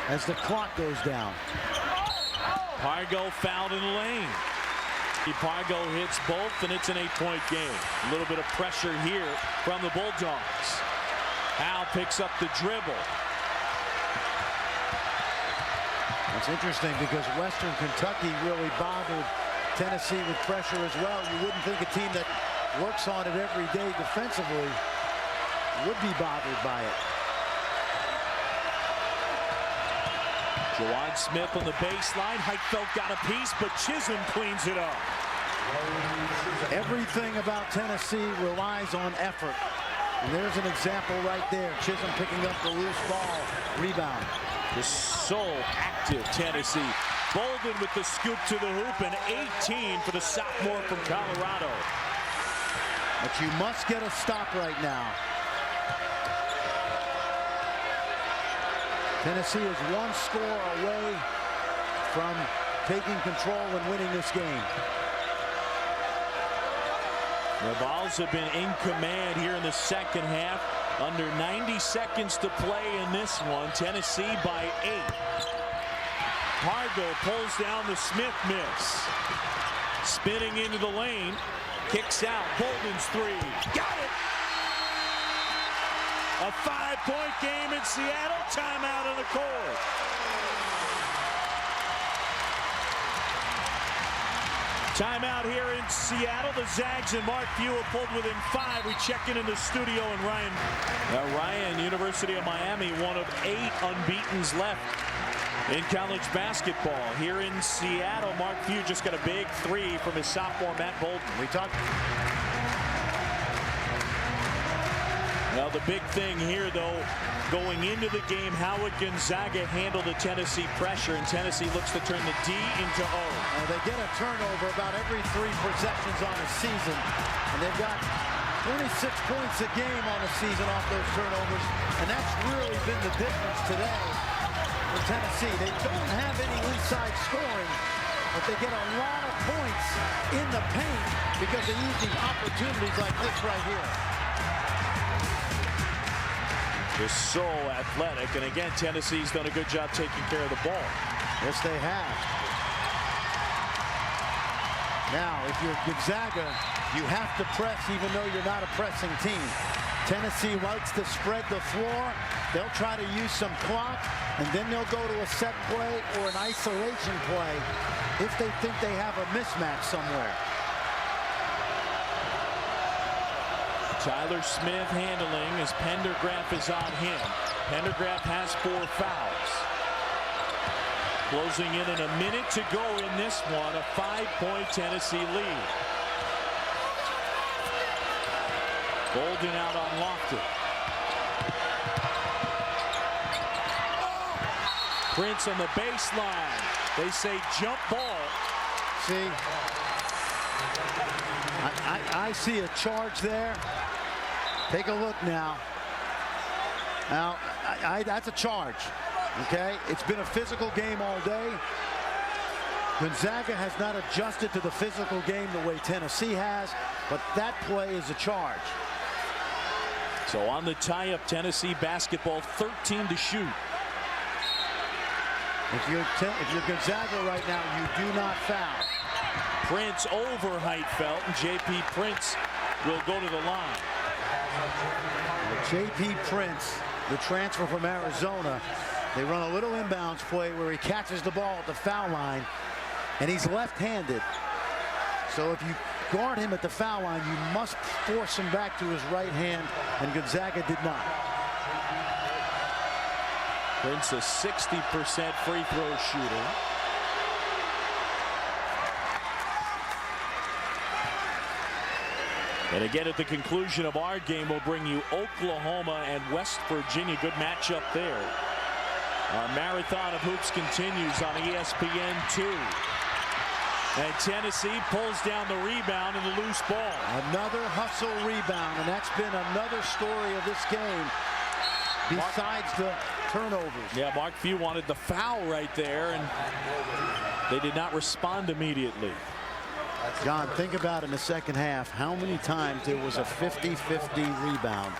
as the clock goes down. Pargo fouled in the lane. Pargo hits both, and it's an 8-point game. A little bit of pressure here from the Bulldogs. Al picks up the dribble. It's interesting because Western Kentucky really bothered Tennessee with pressure as well. You wouldn't think a team that works on it every day defensively would be bothered by it. Jawad Smith on the baseline. Heitfeld got a piece, but Chisholm cleans it up. Everything about Tennessee relies on effort. And there's an example right there. Chisholm picking up the loose ball. Rebound. Just so active, Tennessee. Bolden with the scoop to the hoop, and 18 for the sophomore from Colorado. But you must get a stop right now. Tennessee is 1 score away from taking control and winning this game. The Vols have been in command here in the second half. Under 90 seconds to play in this one. Tennessee by 8. Pargo pulls down the Smith miss. Spinning into the lane. Kicks out. Bolden's 3. Got it! A 5-point game in Seattle. Timeout on the court. Timeout here in Seattle. The Zags and Mark Few are pulled within 5. We check in the studio, and Ryan. Ryan, University of Miami, one of 8 unbeatens left in college basketball. Here in Seattle, Mark Few just got a big 3 from his sophomore, Matt Bolden. We talked. Well, the big thing here, though, going into the game, how would Gonzaga handle the Tennessee pressure? And Tennessee looks to turn the D into O. They get a turnover about every 3 possessions on a season. And they've got 26 points a game on the season off those turnovers. And that's really been the difference today for Tennessee. They don't have any inside scoring, but they get a lot of points in the paint because they use these opportunities like this right here. Just so athletic. And again, Tennessee's done a good job taking care of the ball. Yes, they have. Now, if you're Gonzaga, you have to press even though you're not a pressing team. Tennessee likes to spread the floor. They'll try to use some clock, and then they'll go to a set play or an isolation play if they think they have a mismatch somewhere. Tyler Smith handling as Pendergraft is on him. Pendergraft has 4 fouls. Closing in a minute to go in this one, a 5-point Tennessee lead. Golden out on Lofton. Prince on the baseline. They say jump ball. See, I see a charge there. Take a look now. Now, that's a charge. Okay, it's been a physical game all day. Gonzaga has not adjusted to the physical game the way Tennessee has, but that play is a charge. So on the tie-up, Tennessee basketball, 13 to shoot. If you're Gonzaga right now, you do not foul. Prince over Heitfeld, and J.P. Prince will go to the line. J.P. Prince, the transfer from Arizona, they run a little inbounds play where he catches the ball at the foul line, and he's left-handed. So if you guard him at the foul line, you must force him back to his right hand, and Gonzaga did not. Prince, a 60% free throw shooter. And again, at the conclusion of our game, we'll bring you Oklahoma and West Virginia. Good matchup there. Our marathon of hoops continues on ESPN2. And Tennessee pulls down the rebound and the loose ball. Another hustle rebound, and that's been another story of this game besides the turnovers. Yeah, Mark Few wanted the foul right there, and they did not respond immediately. John, think about in the second half how many times there was a 50-50 rebound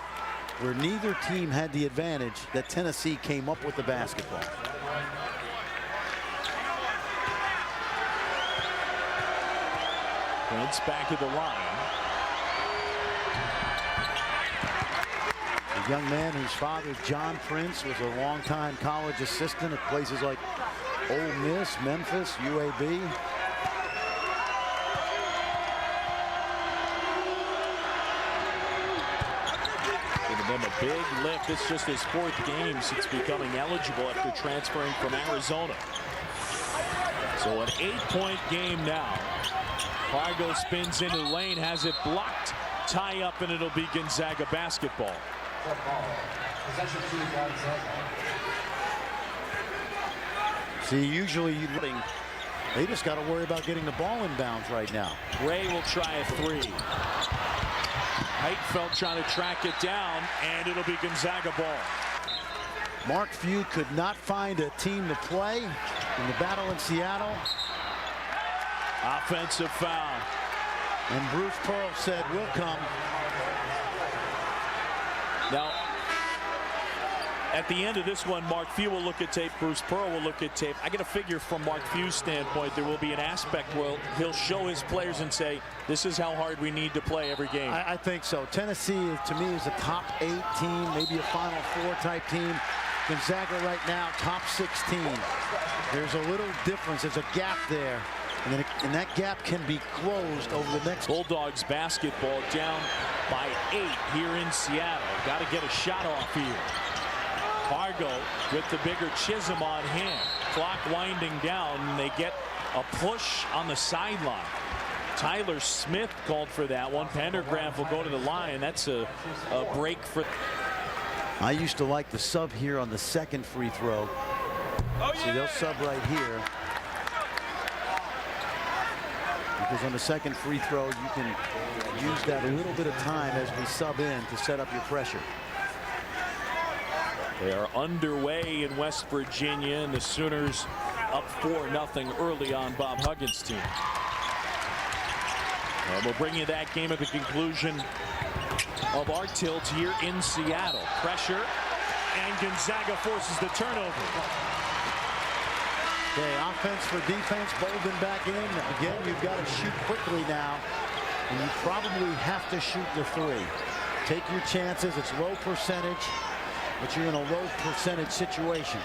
where neither team had the advantage that Tennessee came up with the basketball. Prince back at the line. A young man whose father, John Prince, was a longtime college assistant at places like Ole Miss, Memphis, UAB. Them a big lift. It's just his 4th game since becoming eligible after transferring from Arizona. So an 8-point game now. Fargo spins into the lane, has it blocked. Tie up, and it'll be Gonzaga basketball. See, usually they just got to worry about getting the ball in bounds right now. Ray will try a 3. Heitfeld trying to track it down, and it'll be Gonzaga ball. Mark Few could not find a team to play in the battle in Seattle. Offensive foul. And Bruce Pearl said, "We'll come." Now, at the end of this one, Mark Few will look at tape. Bruce Pearl will look at tape. I got to figure from Mark Few's standpoint, there will be an aspect where he'll show his players and say, this is how hard we need to play every game. I think so. Tennessee, to me, is a top 8 team, maybe a Final Four type team. Gonzaga right now, top 16. There's a little difference. There's a gap there. And that gap can be closed over the next. Bulldogs basketball down by 8 here in Seattle. Got to get a shot off here. Fargo with the bigger Chisholm on him. Clock winding down, and they get a push on the sideline. Tyler Smith called for that one. Pendergraft will go to the line. That's a break for. I used to like the sub here on the second free throw. See, they'll sub right here. Because on the second free throw, you can use that a little bit of time as we sub in to set up your pressure. They are underway in West Virginia, and the Sooners up 4-0 early on Bob Huggins' team. And we'll bring you that game at the conclusion of our tilt here in Seattle. Pressure and Gonzaga forces the turnover. Okay, offense for defense. Bolden back in. Again, you've got to shoot quickly now. And you probably have to shoot the three. Take your chances. It's low percentage, but you're in a low percentage situation.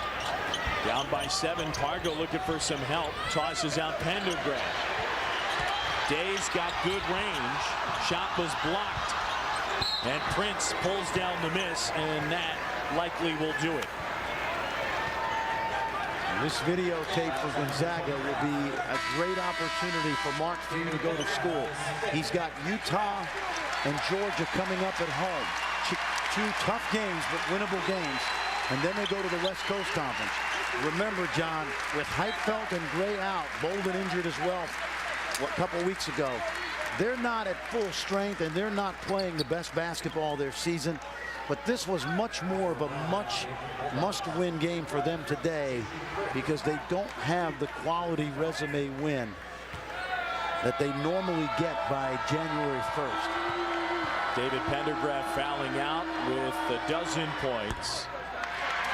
Down by 7. Pargo looking for some help. Tosses out Pendergraft. Day's got good range. Shot was blocked. And Prince pulls down the miss, and that likely will do it. This videotape for Gonzaga will be a great opportunity for Mark Few to go to school. He's got Utah and Georgia coming up at home. Two tough games, but winnable games. And then they go to the West Coast Conference. Remember, John, with Heitfeld and Gray out, Bolden injured as well a couple weeks ago. They're not at full strength, and they're not playing the best basketball their season. But this was much more of a must-win game for them today because they don't have the quality resume win that they normally get by January 1st. David Pendergraft fouling out with a dozen points.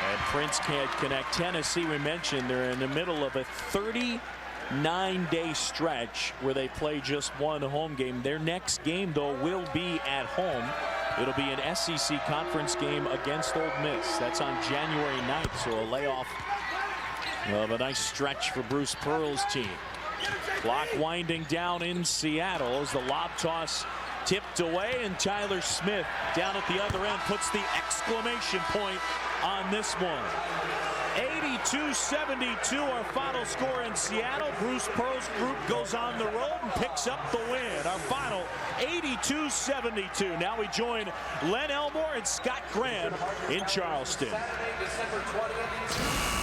And Prince can't connect. Tennessee, we mentioned, they're in the middle of a 39-day stretch where they play just one home game. Their next game, though, will be at home. It'll be an SEC conference game against Ole Miss. That's on January 9th, so a layoff of a nice stretch for Bruce Pearl's team. Clock winding down in Seattle as the lob toss tipped away, and Tyler Smith down at the other end puts the exclamation point on this one. 82-72 our final score in Seattle. Bruce Pearl's group goes on the road and picks up the win. Our final 82-72. Now we join Len Elmore and Scott Graham in Charleston. Saturday, December 20th.